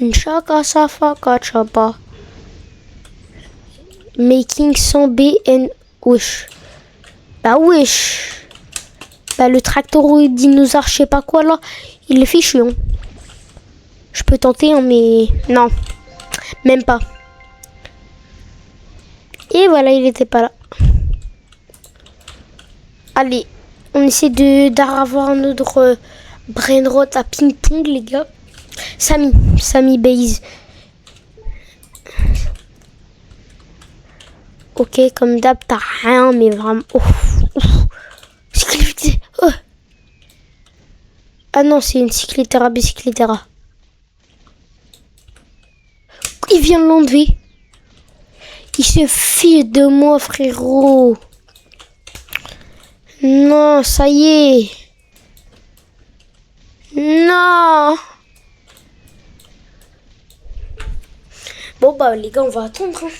Inchaka safaka chapa. Making 100 BN. Wesh. Bah wesh. Bah le tractoroid dinosaure, je sais pas quoi là. Il est fichu. Hein. Je peux tenter, hein, mais non. Même pas. Et voilà, il était pas là. Allez, on essaie d'avoir un autre brainrot à ping-pong, les gars. Samy Base. Ok, comme d'hab, t'as rien, mais vraiment... Oh. Ah non, c'est une cyclétera, bicyclétera. Il vient de l'enlever. Il se fiche de moi, frérot. Non, ça y est. Non. Bon, bah, les gars, on va attendre. Hein.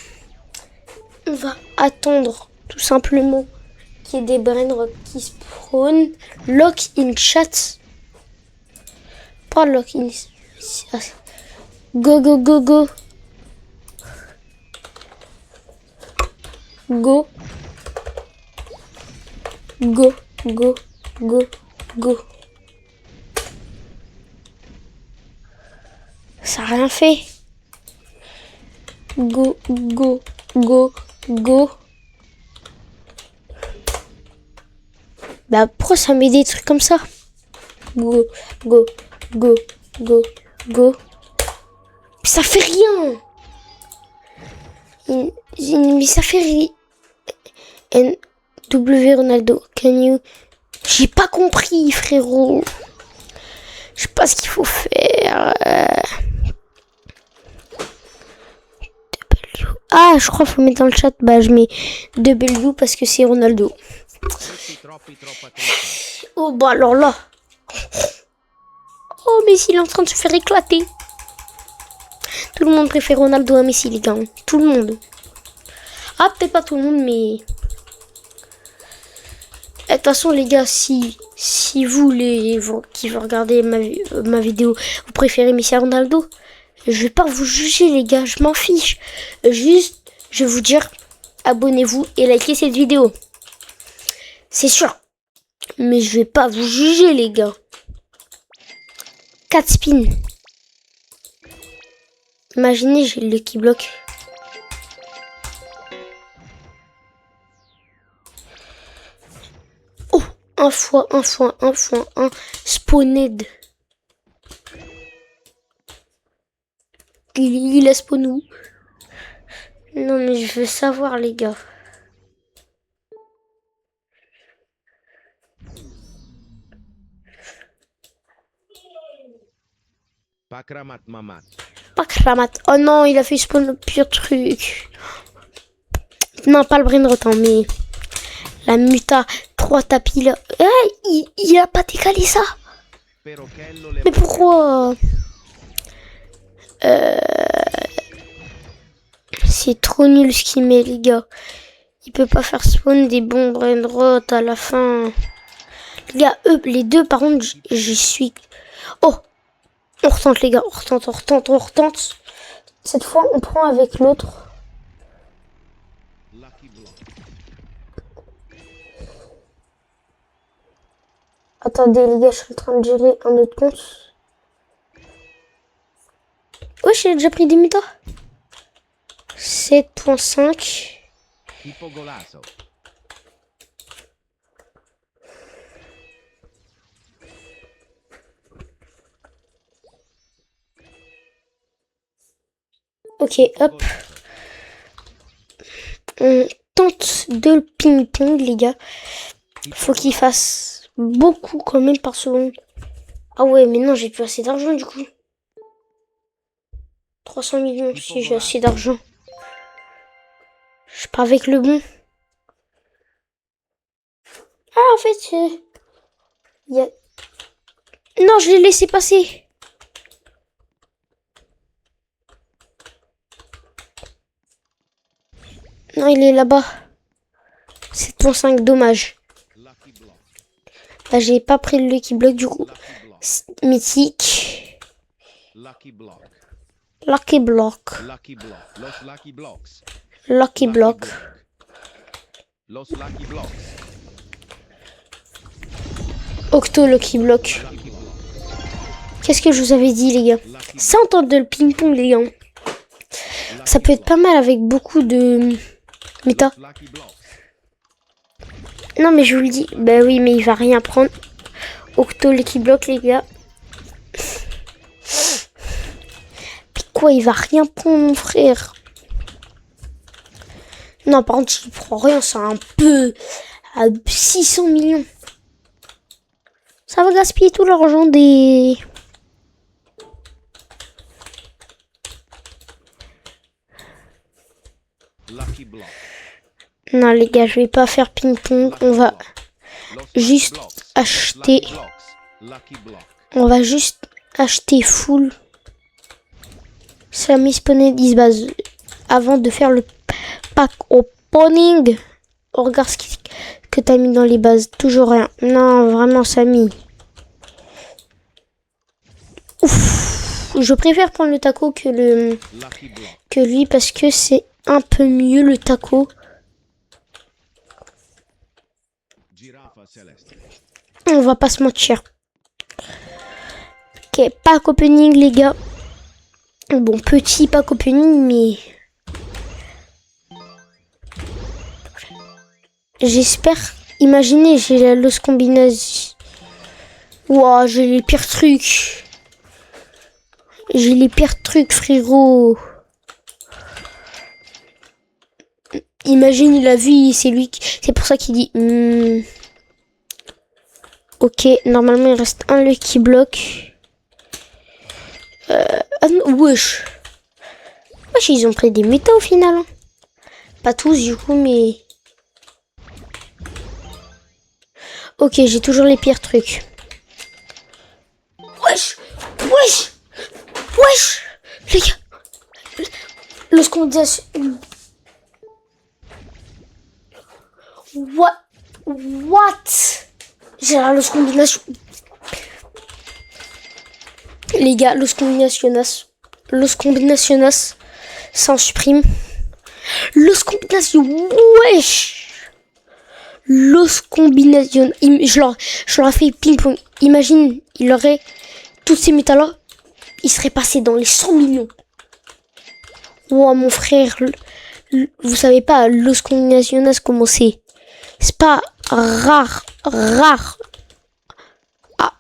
On va attendre, tout simplement, qu'il y ait des brainrots qui spawn. Lock in chat. Pas lock in. Go, go, go, go. Go. Go, go, go, go. Ça n'a rien fait. Go, go, go, go. Bah pourquoi ça met des trucs comme ça? Go, go, go, go, go. Ça fait rien. Mais ça fait rien. NW Ronaldo, can you... J'ai pas compris, frérot. Je sais pas ce qu'il faut faire. Ah, je crois qu'il faut mettre dans le chat. Bah, je mets W parce que c'est Ronaldo. Oh, bah alors là. Oh, mais s'il est en train de se faire éclater. Tout le monde préfère Ronaldo à Messi, les gars. Tout le monde. Ah, peut-être pas tout le monde, mais... De toute façon, les gars, si vous, qui vous regardez ma vidéo, vous préférez Messi à Ronaldo, je vais pas vous juger, les gars. Je m'en fiche. Juste, je vais vous dire, abonnez-vous et likez cette vidéo. C'est sûr. Mais je vais pas vous juger, les gars. 4 spins. Imaginez, j'ai le Lucky Block. Oh, 1 fois 1 spawned. Il a spawn où? Non mais je veux savoir, les gars. Pakramat mamat. Pas Kramat. Oh non, il a fait spawn le pire truc. Non, pas le brain rotant, mais la muta. 3 tapis là. Il a pas décalé ça. Mais pourquoi? C'est trop nul ce qu'il met, les gars. Il peut pas faire spawn des bons brain rot à la fin. Les gars, les deux, par contre, j'y suis. Oh! On retente, les gars, on retente. Cette fois, on prend avec l'autre. Attendez, les gars, je suis en train de gérer un autre compte. Ouais, j'ai déjà pris des mutas. 7.5. Ok, hop. On tente de le ping-pong, les gars. Faut qu'il fasse beaucoup quand même par seconde. Ah ouais, mais non, j'ai plus assez d'argent du coup. 300 millions, si j'ai assez d'argent. Je pars avec le bon. Ah, en fait, il y a... Non, je l'ai laissé passer. Non, il est là-bas. 7.5, dommage. Bah, j'ai pas pris le Lucky Block du coup. Mythique. Lucky Block. Lucky Block. Lucky Block. Los Lucky Blocks. Octo Lucky Block. Qu'est-ce que je vous avais dit, les gars? Ça, on tente de le ping-pong, les gars. Ça peut être pas mal avec beaucoup de méta. Non, mais je vous le dis. Bah oui, mais il va rien prendre. Octo Lucky Block, les gars. Puis quoi, il va rien prendre, mon frère? Non, par contre, il prend rien, c'est un peu à 600 millions. Ça va gaspiller tout l'argent des... Non, les gars, je vais pas faire ping-pong. On va juste acheter... On va juste acheter full. Sammy Spawned 10 bases. Avant de faire le pack opening. Oh, regarde ce que t'as mis dans les bases. Toujours rien. Non, vraiment, Sammy. Ouf. Je préfère prendre le taco que lui parce que c'est un peu mieux le taco. On va pas se mentir. Ok, pack opening, les gars. Bon, petit pack opening, mais... J'espère... Imaginez, j'ai la Los Combinasi. Ouah, j'ai les pires trucs. J'ai les pires trucs, frérot. Imagine, il a vu, c'est lui qui... C'est pour ça qu'il dit... Ok, normalement, il reste un Lucky Block. Ah non, wesh. Wesh, ils ont pris des méta au final. Hein. Pas tous, du coup, mais... Ok, j'ai toujours les pires trucs. Wesh. Wesh. Wesh. Les gars. Los combinations. What? J'ai la Los combinations. Les gars, Los combinaciones. Los combinaciones. Ça en supprime. Los combinations. Wesh. Los combinations. Je leur ai fait ping-pong. Imagine, il aurait tous ces métal-là. Il serait passé dans les 100 millions. Oh mon frère. Vous savez pas, Los combinaciones comment c'est. C'est pas rare. Ah,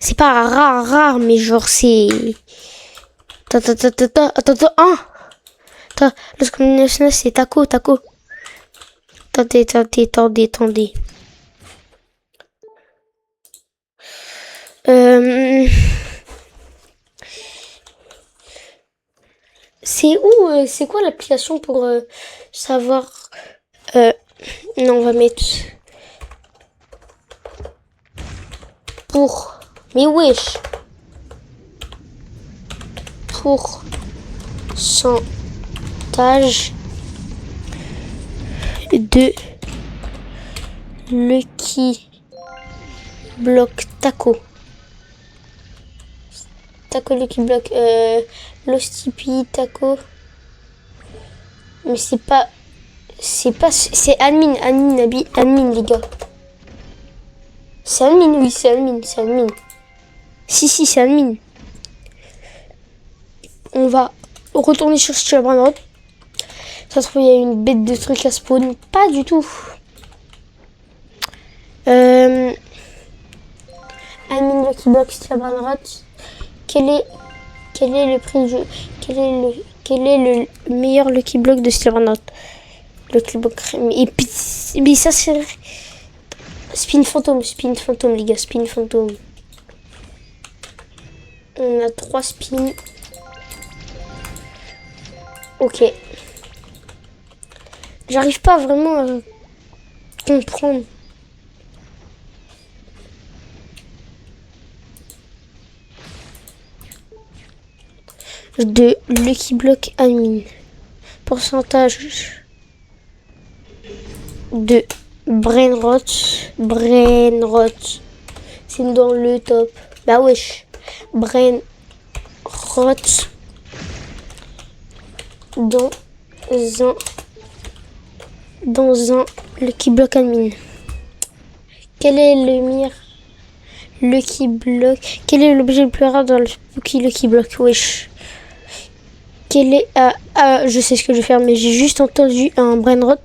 c'est pas rare, mais genre c'est... Attends, Los combinaciones c'est taco. Attendez. C'est où, c'est quoi l'application pour savoir... non, on va mettre... Pour... Mais wesh. Pourcentage de Lucky Block Taco. Taco Lucky Block. Los Tipeee Taco. Mais c'est pas... C'est admin, les gars. C'est admin, oui, c'est admin. Si, c'est admin. On va retourner sur Stillbrand. Ça se trouve, il y a une bête de trucs à spawn. Pas du tout. Admin Lucky Block Stillbrand. Quel est le prix du jeu? Quel est le meilleur Lucky Block de Stillbrand? Lucky Block. Mais ça c'est... Spin fantôme, les gars. Spin fantôme. On a 3 spins. Ok. J'arrive pas vraiment à comprendre. De Lucky Block admin. Pourcentage de Brainrot. C'est dans le top. Bah wesh. Brainrot. Dans un Lucky Block admin. Quel est le meilleur Lucky Block? Quel est l'objet le plus rare dans le Lucky Block? Wesh. Quel est... je sais ce que je vais faire, mais j'ai juste entendu un Brainrot.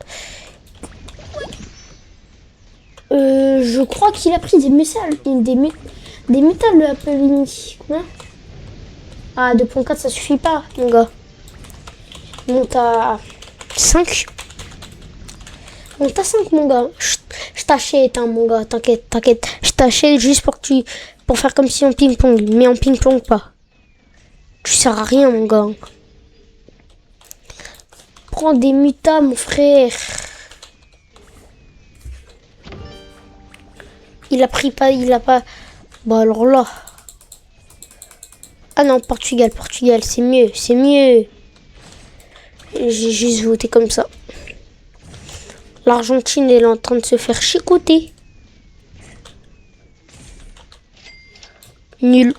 Je crois qu'il a pris des métals de Apple Mini. Combien? Ah, 2.4, ça suffit pas, mon gars. Monte à 5. Monte à 5, mon gars. Je t'achète, hein, mon gars. T'inquiète. Je t'achète juste pour faire comme si on ping-pong. Mais on ping-pong pas. Tu sers à rien, mon gars. Prends des mutas, mon frère. Il a pas. Bon, alors là. Ah non, Portugal, c'est mieux. J'ai juste voté comme ça. L'Argentine, elle est en train de se faire chicoter. Nul.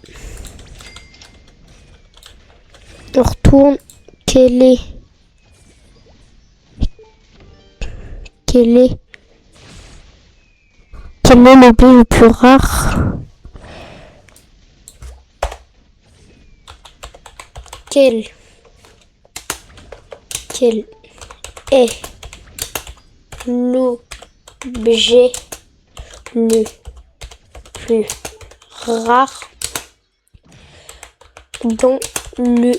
On retourne. Quel est l'objet le plus rare? Quel est l'objet le plus rare dans le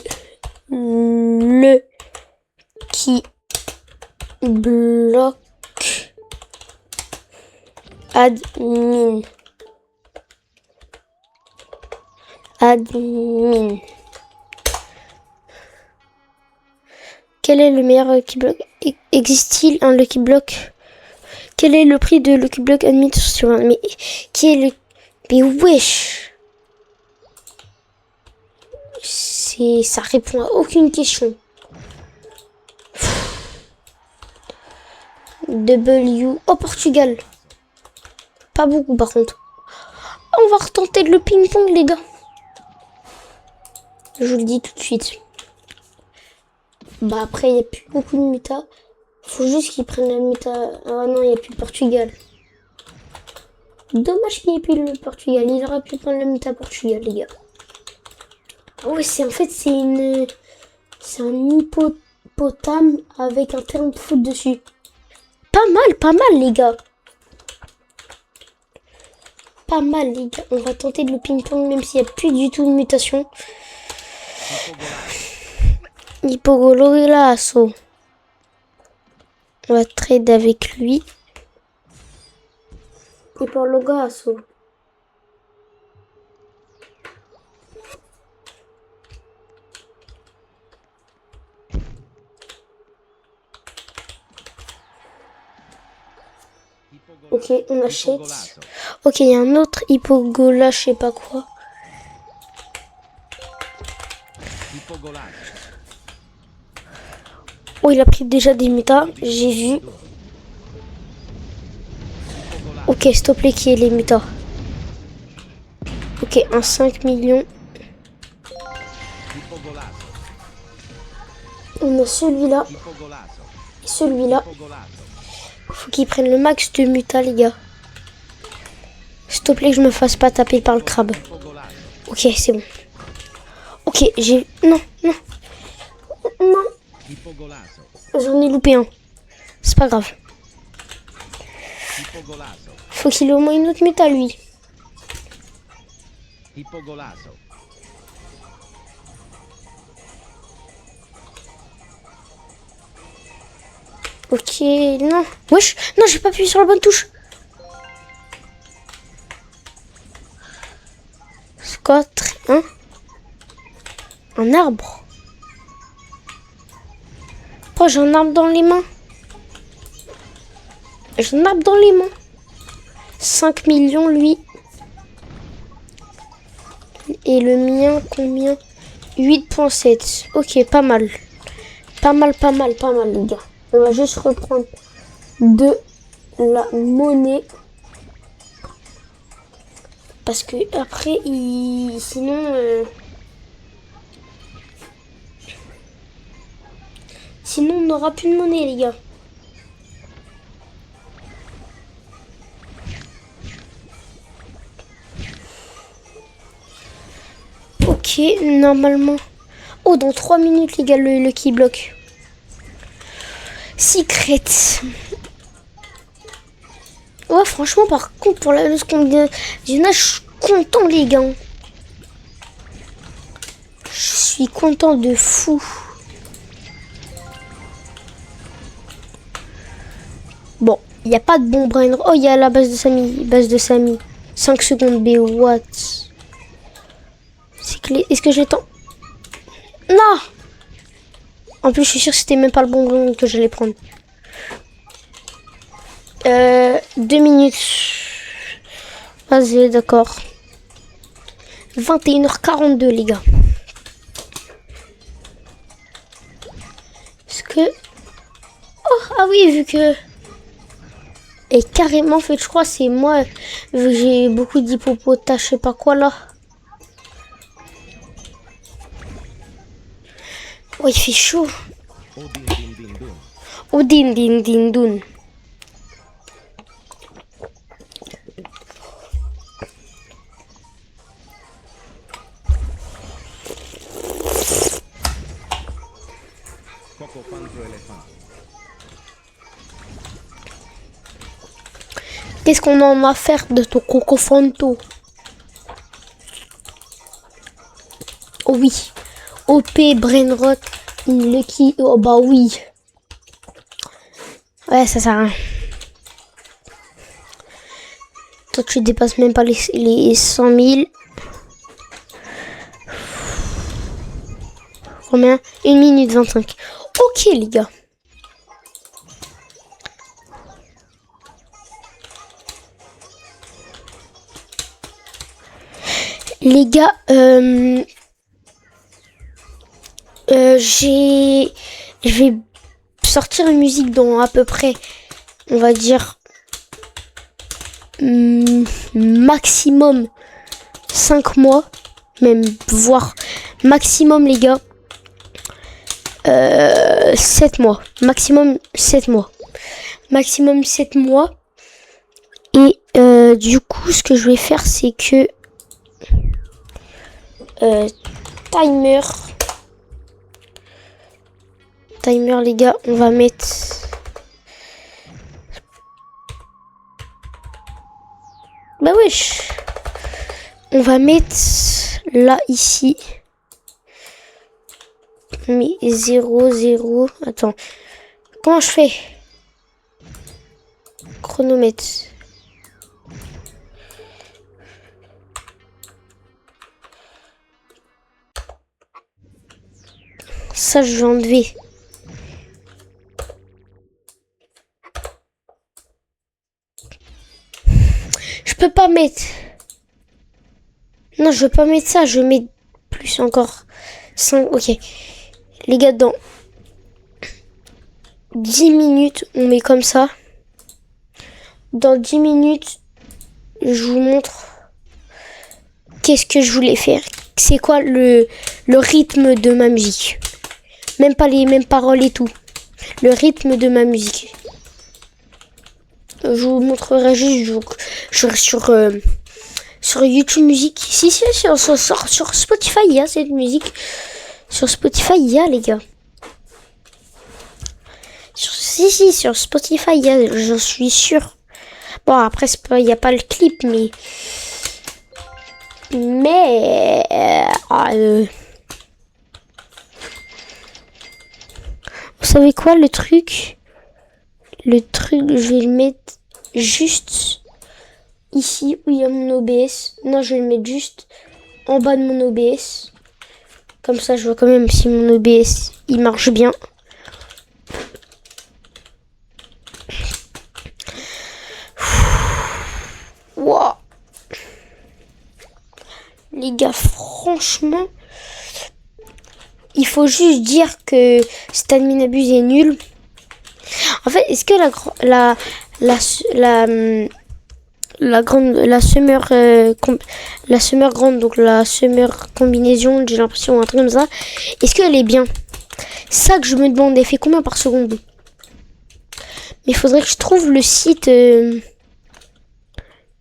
qui bloque admin. Quel est le meilleur Lucky Block? Existe-t-il un Lucky Block? Quel est le prix de Lucky Block admin sur un... Mais qui est le... Mais wesh! Ça répond à aucune question. W. Oh, Portugal. Pas beaucoup par contre. On va retenter le ping-pong, les gars. Je vous le dis tout de suite. Bah après, il n'y a plus beaucoup de muta. Faut juste qu'ils prennent la muta. Ah non, il n'y a plus de Portugal. Dommage qu'il n'y ait plus le Portugal. Il aurait pu prendre la muta Portugal, les gars. Ah ouais, c'est un hippopotame avec un terrain de foot dessus. Pas mal, les gars. Pas mal, les gars. On va tenter de le ping-pong, même s'il n'y a plus du tout de mutation. Hippogolasso. On va trade avec lui. Hippogolasso. Ok, on achète. Ok, il y a un autre Hippogola, je sais pas quoi. Oh, il a pris déjà des mutas, j'ai vu. Ok, s'il te plaît, qui est les mutas? Ok, un 5 millions. On a celui-là. Et celui-là. Faut qu'ils prennent le max de mutas, les gars. S'il te plaît, que je me fasse pas taper par le crabe. Ok, c'est bon. Ok, j'ai... Non. J'en ai loupé un. C'est pas grave. Faut qu'il ait au moins une autre muta, lui. Ok, non. Wesh, non, j'ai pas appuyé sur la bonne touche. C'est quoi? Un arbre. Oh, j'ai un arbre dans les mains. 5 millions, lui. Et le mien, combien? 8,7. Ok, pas mal. Pas mal, les gars. On va juste reprendre de la monnaie. Parce que après, sinon, on n'aura plus de monnaie, les gars. Ok, normalement. Oh, dans 3 minutes, les gars, le qui bloque. Secret. Ouais, franchement, par contre, pour le combinaison, je suis content, les gars. Je suis content de fou. Bon, il n'y a pas de bon brain. Oh, il y a la base de Samy. 5 secondes B, what? C'est clé. Est-ce que j'ai le temps? Non! En plus, je suis sûre que c'était même pas le bon brain que j'allais prendre. 2 minutes. Vas-y, d'accord. 21h42, les gars. Est-ce que... Oh, ah oui, vu que... Et carrément, en fait, je crois c'est moi, vu que j'ai beaucoup d'hippopotames, je sais pas quoi, là. Oh, il fait chaud. Oh, din, din, din, din. Qu'est-ce qu'on en a à faire de ton coco fanto? Oh oui. OP, Brainrot, Lucky. Oh bah oui. Ouais, ça sert à rien. Toi, tu dépasses même pas les 100 000. Combien? 1 minute 25. Ok, les gars. Les gars, je vais sortir une musique dans à peu près on va dire maximum 5 mois, même voire maximum les gars 7 mois, maximum 7 mois, maximum 7 mois. Et du coup ce que je vais faire c'est que timer les gars, on va mettre bah wesh, on va mettre là ici mais 0 0, attends, comment je fais? Chronomètre. Ça je vais enlever. Je peux pas mettre. Non, je veux pas mettre ça. Je vais mettre plus encore. 5. Ok. Les gars, dans 10 minutes, on met comme ça. Dans 10 minutes, je vous montre qu'est-ce que je voulais faire. C'est quoi le rythme de ma musique. Même pas les mêmes paroles et tout. Le rythme de ma musique. Je vous montrerai juste sur YouTube Music. Si, sur Spotify, il y a cette musique. Sur Spotify, il y a, les gars. Sur Spotify, il y a, j'en suis sûr. Bon, après, il n'y a pas le clip, mais... Vous savez quoi, le truc, je vais le mettre juste ici où il y a mon OBS. Non, je vais le mettre juste en bas de mon OBS. Comme ça, je vois quand même si mon OBS, il marche bien. Wow. Les gars, franchement, il faut juste dire que cet admin abuse est nul. En fait, est-ce que la summer grande, donc la summer combinaison, j'ai l'impression, un truc comme ça, est-ce qu'elle est bien? Ça que je me demande, elle fait combien par seconde? Mais il faudrait que je trouve le site.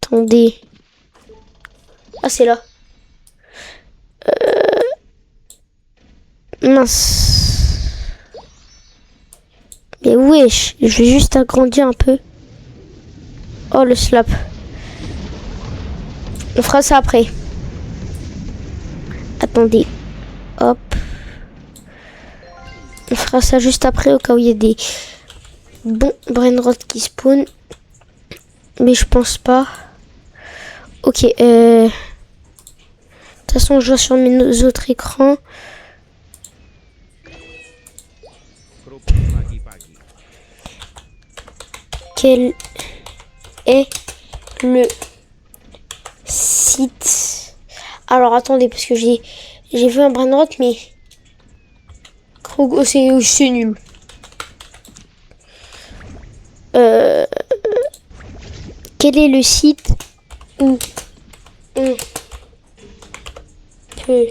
Attendez. Ah, c'est là. Mince. Mais wesh, je vais juste agrandir un peu. Oh, le slap. On fera ça après. Attendez. Hop. On fera ça juste après au cas où il y a des bons brainrot qui spawn. Mais je pense pas. Ok. De toute façon, je vois sur mes autres écrans. Quel est le site? Alors attendez, parce que j'ai vu un brainrot, mais c'est nul. Quel est le site où on peut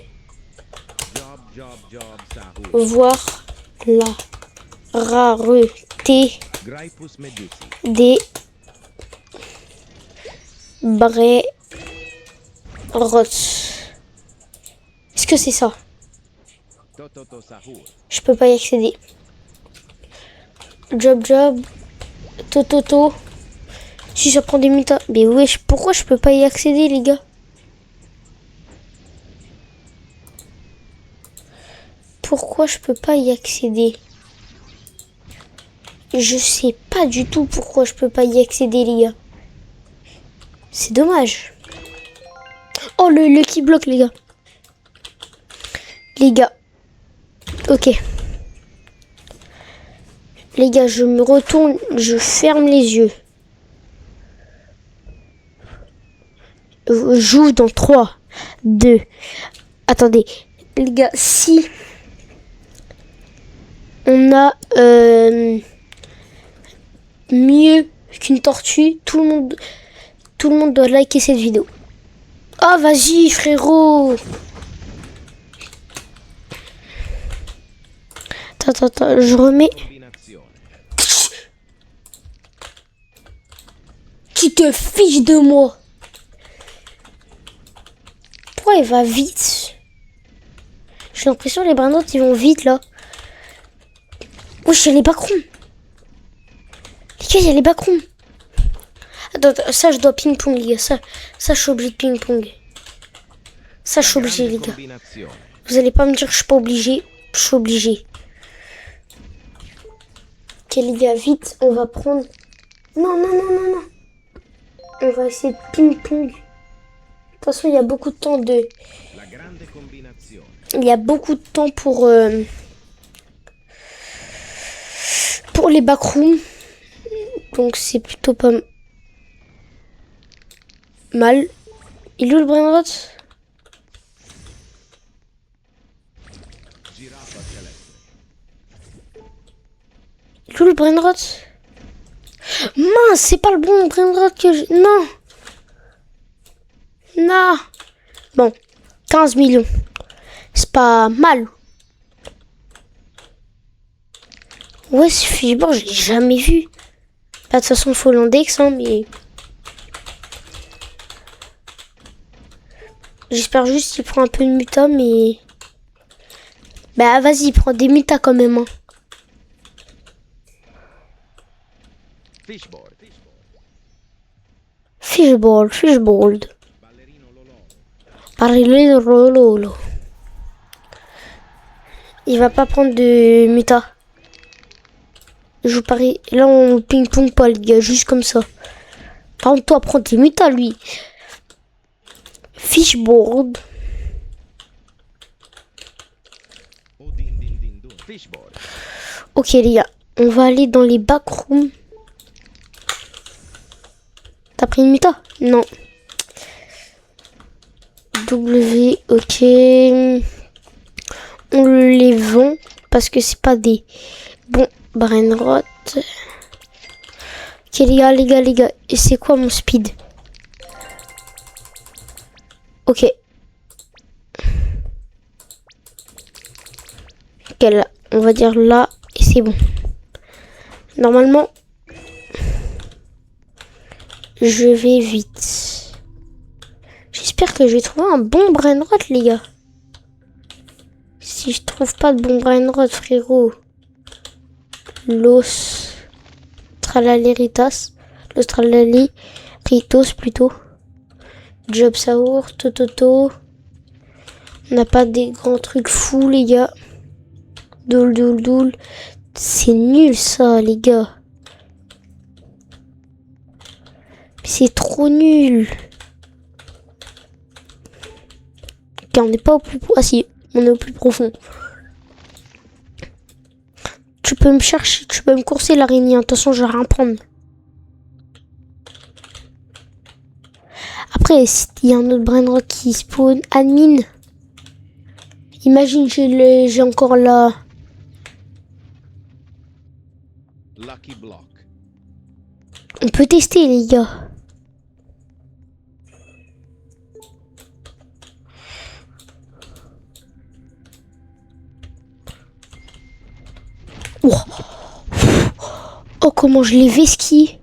voir la rareté des brainrots? Est-ce que c'est ça? Je peux pas y accéder. Job. Toto. Si ça prend des minutes. Mais wesh, pourquoi je peux pas y accéder, les gars? Pourquoi je peux pas y accéder? Je sais pas du tout pourquoi je peux pas y accéder, les gars. C'est dommage. Oh, le qui bloque, les gars. Les gars. Ok. Les gars, je me retourne, je ferme les yeux. Joue dans 3, 2. Attendez. Les gars, si on a mieux qu'une tortue, tout le monde doit liker cette vidéo. Ah, vas-y, frérot. Attends, je remets. Combinazione. Tu te fiches de moi. Pourquoi il va vite? J'ai l'impression que les brindons ils vont vite là. Wesh, il y a les backrooms. Les gars, il y a les backrooms. Attends, ça je dois ping-pong les gars. Ça je suis obligé de ping-pong. Ça je suis obligé les gars. Combinazione. Vous allez pas me dire que je suis pas obligé. Je suis obligé. Ok les gars, vite, on va prendre... Non. On va essayer de ping-pong. De toute façon, il y a beaucoup de temps de... La grande combinazione. Il y a beaucoup de temps pour les backrooms. Donc c'est plutôt pas mal. Il est où le brainrot? Giraffa celeste. Il est où le brainrot? Mince, c'est pas le bon brainrot que j'ai... Non. Bon, 15 millions. C'est pas mal. Ouais, ce Fishboard, je l'ai jamais vu. Bah, de toute façon, il faut l'index, hein, mais... J'espère juste qu'il prend un peu de muta, mais... Bah, vas-y, prends des mutas quand même, hein. Fishboard. Fishboard. Ballerino Lolo. Parlez Lolo. Il va pas prendre de muta. Je vous parie. Là, on ping-pong pas, les gars, juste comme ça. Par contre, toi, prends tes mutas, lui. Fishboard. Oh, din, din, din, dun. Fishboard. Ok, les gars, on va aller dans les backrooms. T'as pris une muta? Non. W, ok. On les vend parce que c'est pas des bons brainrot. Ok, les gars. Et c'est quoi mon speed? Ok. Ok, là, on va dire là. Et c'est bon. Normalement, je vais vite. J'espère que je vais trouver un bon brainrot, les gars. Si je trouve pas de bon brainrot, frérot. Los Tralaleritas. Los Tralaleritos plutôt. Job Sour, Tototo. On n'a pas des grands trucs fous, les gars. Doul. C'est nul ça, les gars. C'est trop nul. Ok, on n'est pas au plus... Ah si, on est au plus profond. Tu peux me chercher, tu peux me courser l'araignée. Attention, je vais rien prendre. Après, s'il y a un autre brainrot qui spawn, admin. Imagine, j'ai encore là. Lucky block. On peut tester, les gars. Oh, comment je l'ai vesquille.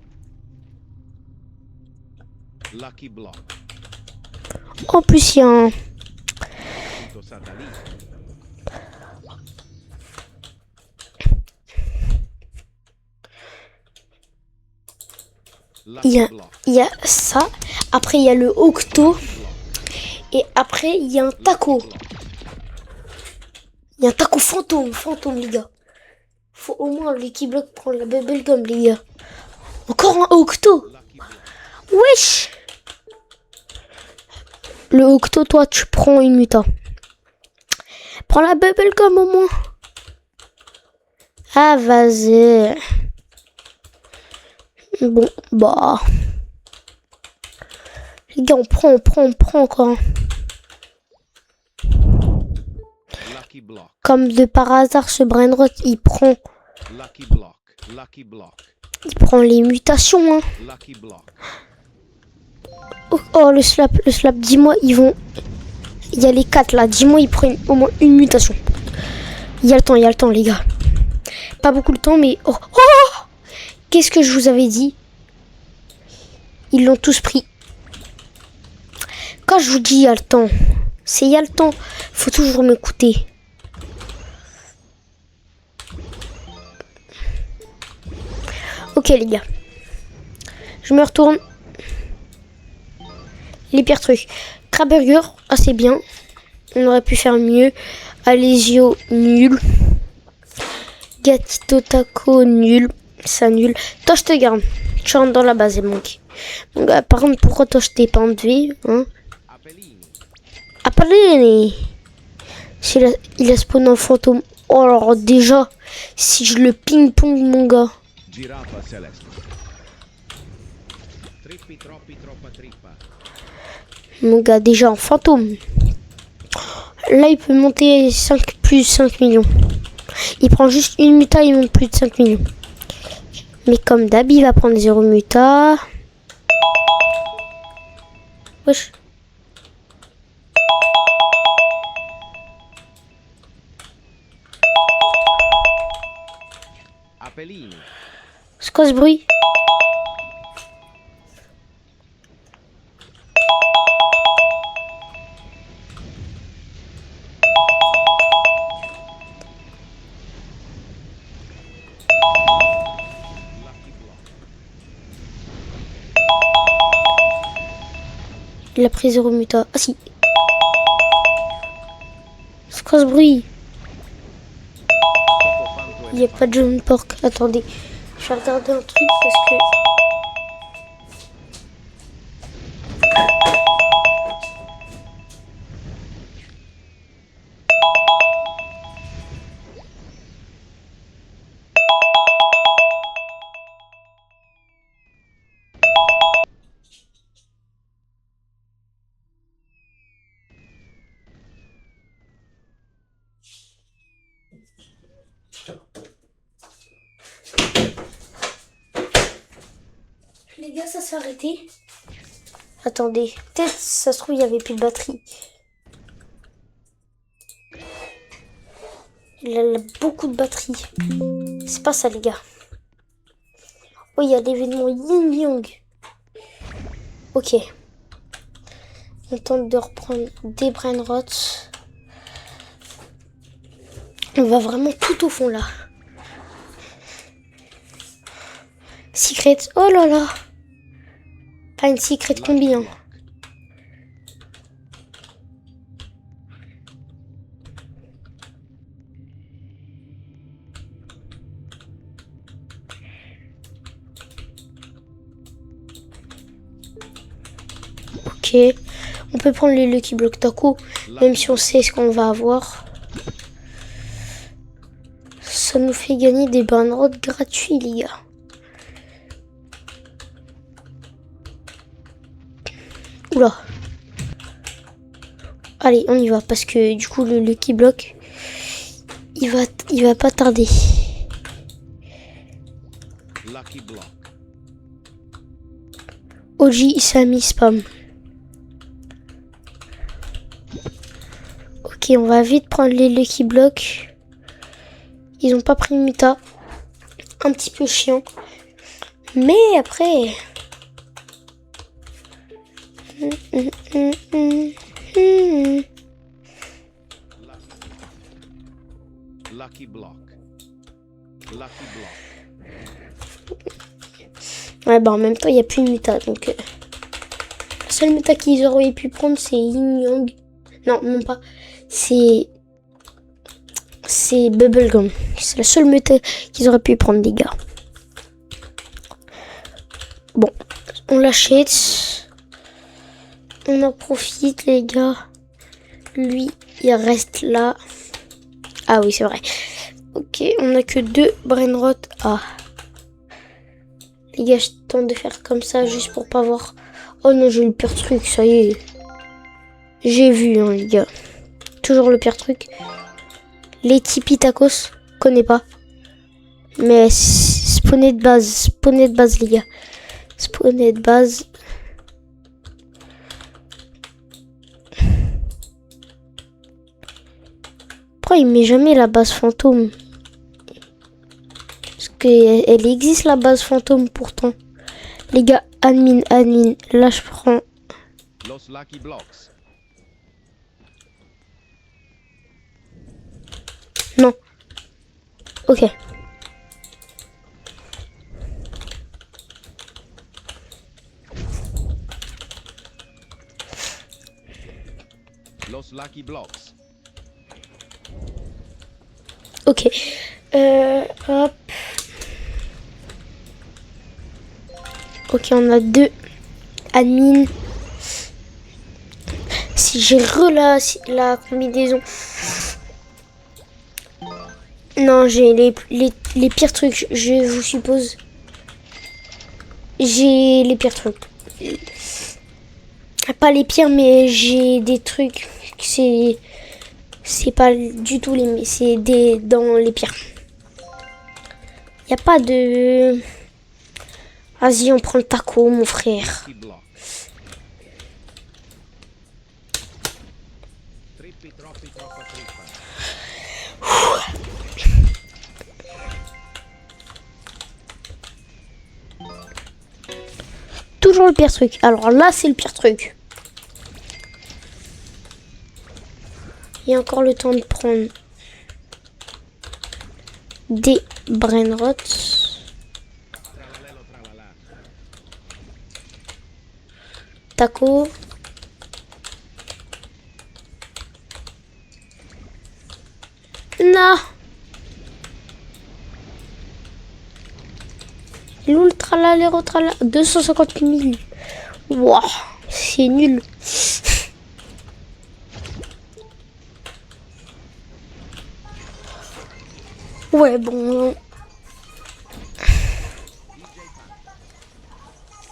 Lucky block. En plus, il y a un... Tutto satellite. Lucky block. Il y a ça. Après, il y a le octo. Et après, il y a un taco. Il y a un taco fantôme, les gars. Faut au moins Lucky Block prendre la bubblegum, les gars. Encore un octo. Wesh. Le octo, toi, tu prends une muta. Prends la bubblegum au moins. Ah, vas-y. Bon, bah. Les gars, on prend encore. Lucky block. Comme de par hasard, ce brainrot, il prend Lucky block. Lucky block. Il prend les mutations, hein. Lucky block. Oh, le slap, dis-moi, ils vont... Il y a les 4 là, dis-moi, ils prennent au moins une mutation. Il y a le temps, les gars. Pas beaucoup de temps, mais... Oh, oh, qu'est-ce que je vous avais dit? Ils l'ont tous pris. Quand je vous dis il y a le temps, c'est il y a le temps. Faut toujours m'écouter. Ok, les gars. Je me retourne. Les pires trucs. Crabburger, assez bien. On aurait pu faire mieux. Alesio, nul. Gatito Taco, nul. Ça, nul. Toi, je te garde. Tu rentres dans la base, et manque. Donc, par contre, pourquoi toi, je t'ai pas enlevé, hein? Apellini. Appelez. Il a spawn en fantôme. Oh, alors déjà, si je le ping-pong, mon gars. Giraffa celeste. Trippi troppi troppa trippa. Mon gars, déjà en fantôme. Là, il peut monter plus 5 millions. Il prend juste une muta, il monte plus de 5 millions. Mais comme d'hab, il va prendre 0 muta. Wesh. Apellini. C'est quoi ce bruit? Lucky block. Il a pris 0 muta. Ah si. C'est quoi ce bruit? Poco fanto Il n'y a pas de John Pork. Attendez. Je vais regarder un truc parce que... Les gars, ça s'est arrêté. Attendez, peut-être ça se trouve il y avait plus de batterie. Il a beaucoup de batterie. C'est pas ça, les gars. Oh, il y a l'événement Yin Yang. Ok. On tente de reprendre des brain rots. On va vraiment tout au fond là. Secret. Oh là là. Pas une secret combi, hein. Ok. On peut prendre les Lucky Block Taco, même si on sait ce qu'on va avoir. Ça nous fait gagner des banrods gratuits, les gars. Oula. Allez, on y va, parce que du coup, le Lucky Block, il va pas tarder. Lucky block. OG, ça a mis spam. Ok, on va vite prendre les Lucky Blocks. Ils ont pas pris de muta. Un petit peu chiant. Mais après... Lucky block. Lucky block. Ouais, bah en même temps, il n'y a plus de muta. Donc, la seule muta qu'ils auraient pu prendre, c'est Yin Yang. Non, même pas. C'est Bubblegum. C'est la seule muta qu'ils auraient pu prendre, les gars. Bon, on l'achète. On en profite, les gars. Lui, il reste là. Ah oui, c'est vrai. Ok, on a que 2 brainrot. Ah. Les gars, je tente de faire comme ça juste pour pas voir. Oh non, j'ai eu le pire truc, ça y est. J'ai vu, hein, les gars. Toujours le pire truc. Les Tipi Tacos, connais pas. Mais spawner de base. Spawner de base, les gars. Spawner de base. Pourquoi il met jamais la base fantôme? Parce qu'elle existe, la base fantôme, pourtant. Les gars, admin. Là, je prends... Los Lucky Blocks. Non. Ok. Los Lucky Blocks. Ok. Hop. Ok, on a 2 admin. Si j'ai la combinaison. Non, j'ai les pires trucs, je vous suppose. J'ai les pires trucs. Pas les pires, mais j'ai des trucs. C'est pas du tout les... C'est dans les pires. Y a pas de... Vas-y, on prend le taco, mon frère. Lucky Blocks. Trippi, troppi, troppa, trippa. Toujours le pire truc. Alors là, c'est le pire truc. Il y a encore le temps de prendre des brainrots. Tralalelo, tralala. Taco. Non. L'ultra lalero tralala. 250 000. Waouh, c'est nul. Ouais, bon.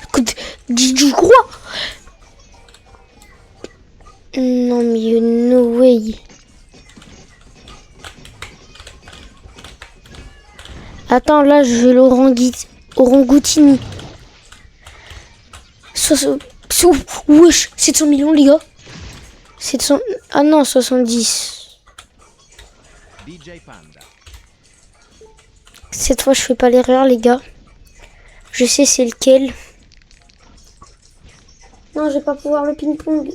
Écoute, tu crois? Non, mais no way. Attends, là, je veux l'orangoutini. Wesh, 700 millions, les gars. 700... Ah non, 70. DJ Panda. Cette fois, je fais pas l'erreur, les gars. Je sais c'est lequel. Non, je vais pas pouvoir le ping-pong.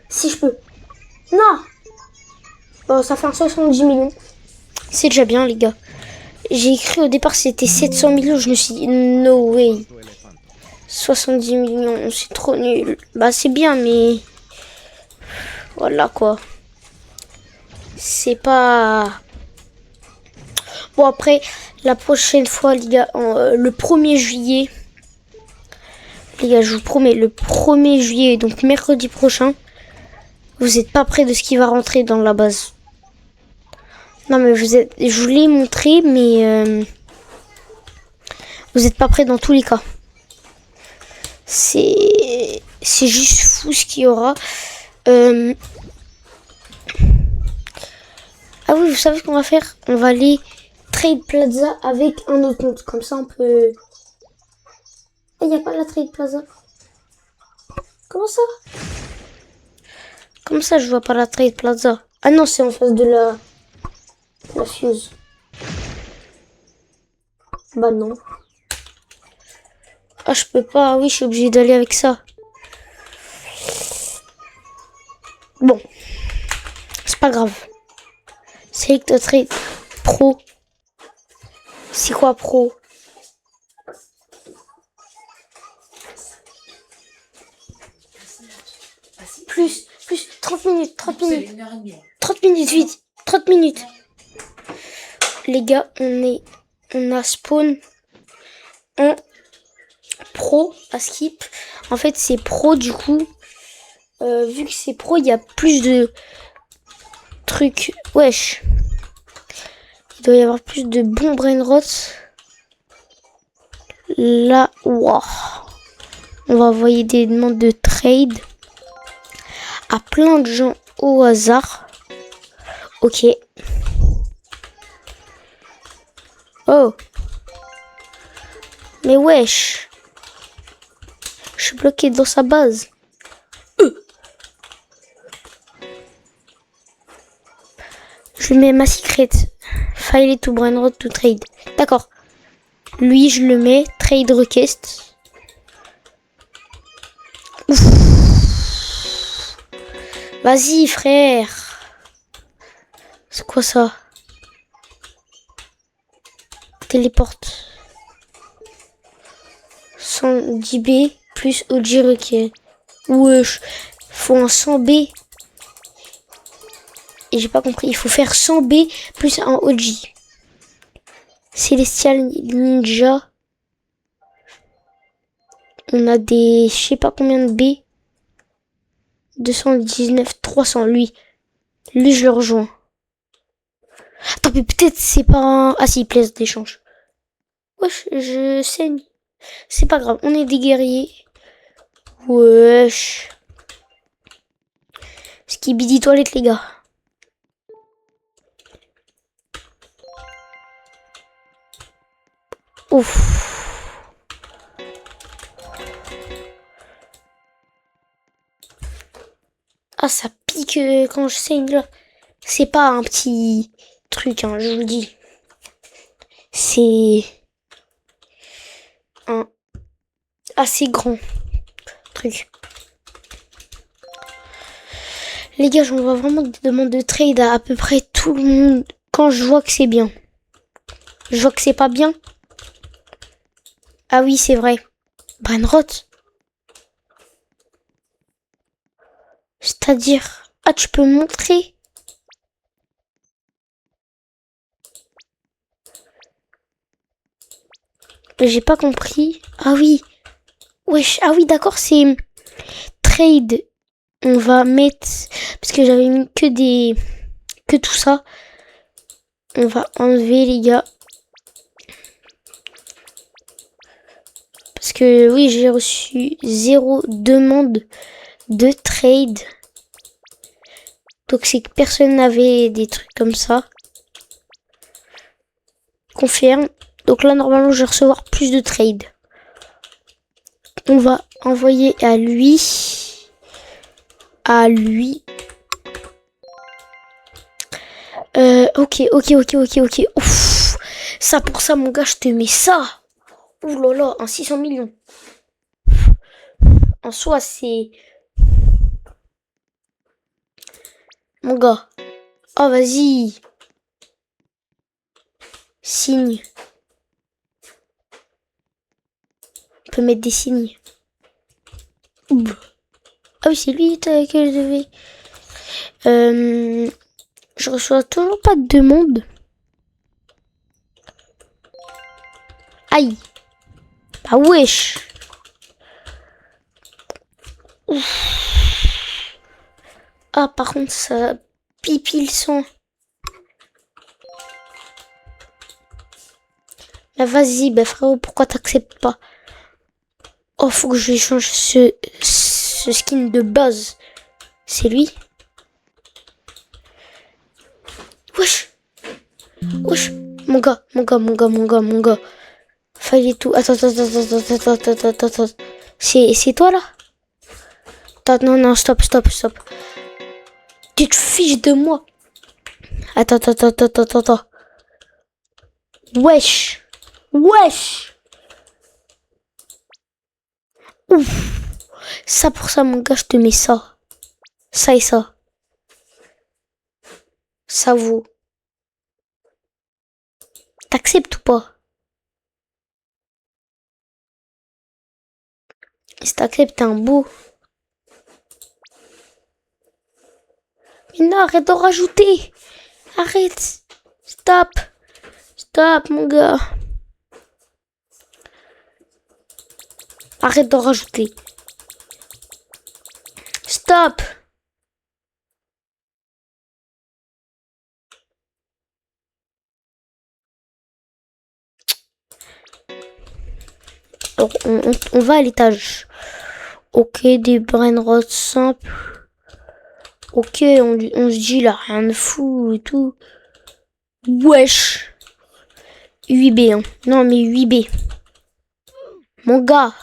Si je peux. Non. Bon, ça fait un 70 millions. C'est déjà bien, les gars. J'ai écrit au départ c'était 700 millions. Je me suis dit, no way. 70 millions, c'est trop nul. Bah, c'est bien, mais... Voilà, quoi. C'est pas... Bon, après, la prochaine fois, les gars, le 1er juillet... Les gars, je vous promets, le 1er juillet, donc mercredi prochain, vous n'êtes pas près de ce qui va rentrer dans la base. Non, mais je vous l'ai montré, mais vous n'êtes pas prêts dans tous les cas. C'est juste fou ce qu'il y aura. Ah oui, vous savez ce qu'on va faire? On va aller Trade Plaza avec un autre compte. Comme ça, on peut... Il n'y a pas la Trade Plaza. Comment ça? Comment ça, je vois pas la Trade Plaza? Ah non, c'est en face de la fuse. Bah non. Ah, je peux pas. Ah oui, je suis obligée d'aller avec ça. Bon. C'est pas grave. Select Trade Pro. C'est quoi Pro? Plus 30 minutes, 30 minutes. 30 minutes, vite. 30 minutes. Les gars, on a spawn en pro à skip. En fait, c'est pro du coup. Vu que c'est pro, il y a plus de trucs. Wesh. Il doit y avoir plus de bons brainrots. Là, wow. On va envoyer des demandes de trade à plein de gens au hasard. Ok. Oh. Mais wesh. Je suis bloqué dans sa base. Je mets ma secret. File to Brainrot to trade. D'accord. Lui, je le mets. Trade request. Ouf. Vas-y, frère. C'est quoi ça? Téléporte. 110 B plus OG request. Wesh. Faut un 100 B. Et j'ai pas compris. Il faut faire 100 B plus un OG. Celestial Ninja. On a des... Je sais pas combien de B. 219, 300. Lui, je le rejoins. Attends, mais peut-être c'est pas un... Ah si, place d'échange. Wesh, je saigne. C'est pas grave, on est des guerriers. Wesh. Skibidi toilette, les gars. Ouf. Ah, ça pique quand je saigne là. C'est pas un petit truc, hein, je vous le dis. C'est un assez grand truc. Les gars, j'envoie vraiment des demandes de trade à peu près tout le monde quand je vois que c'est bien. Je vois que c'est pas bien. Ah oui, c'est vrai. Brainrot. C'est-à-dire... Ah, tu peux me montrer? J'ai pas compris. Ah oui. Wesh. Ah oui, d'accord, c'est... Trade. On va mettre... Parce que j'avais mis que des... Que tout ça. On va enlever, les gars. Parce que oui, j'ai reçu 0 demande de trade. Donc c'est que personne n'avait des trucs comme ça. Confirme. Donc là, normalement, je vais recevoir plus de trade. On va envoyer à lui. À lui. Ok. Ouf. Ça, pour ça, mon gars, je te mets ça. Ouh là là, un 600 millions. En soi, c'est... Mon gars. Oh, vas-y. Signe. On peut mettre des signes. Ouh. Ah oui, c'est lui que je devais... Je reçois toujours pas de demande. Aïe. Bah wesh. Ouf. Ah, par contre, ça pipi le sang. Là, vas-y, bah frérot, pourquoi t'acceptes pas? Oh, faut que je change ce skin de base. C'est lui? Wesh. Wesh. Mon gars. Fallait tout. Attends. C'est toi là? Attends, non, stop. Tu te fiches de moi. Attends. Wesh. Ouf. Ça pour ça, mon gars, je te mets ça. Ça et ça. Ça vaut. T'acceptes ou pas? Si t'acceptes, t'es un beau. Mais non, arrête d'en rajouter. Arrête. Stop, mon gars. Arrête d'en rajouter. Stop. Alors, on va à l'étage. Ok, des brainrots simples. Ok, on se dit là, rien de fou et tout. Wesh. 8B, hein. Non, mais 8B. Mon gars.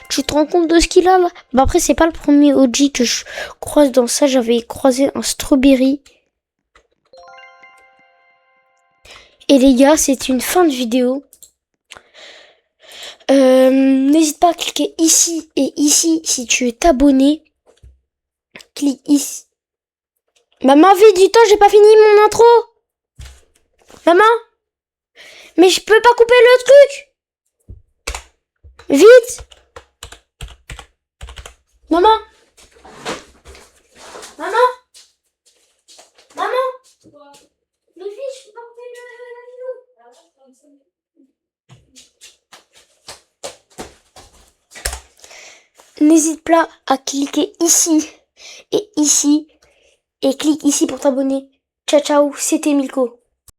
Tu te rends compte de ce qu'il a là? Bah après, c'est pas le premier OG que je croise dans ça. J'avais croisé un strawberry. Et les gars, c'est une fin de vidéo. N'hésite pas à cliquer ici et ici si tu veux t'abonner. Clique ici. Maman, vite, dis-toi, j'ai pas fini mon intro. Maman. Mais je peux pas couper le truc. Vite. Maman. Maman. Maman. Mais vite, je peux pas couper la vidéo. N'hésite pas à cliquer ici et ici. Et clique ici pour t'abonner. Ciao, ciao, c'était Milko.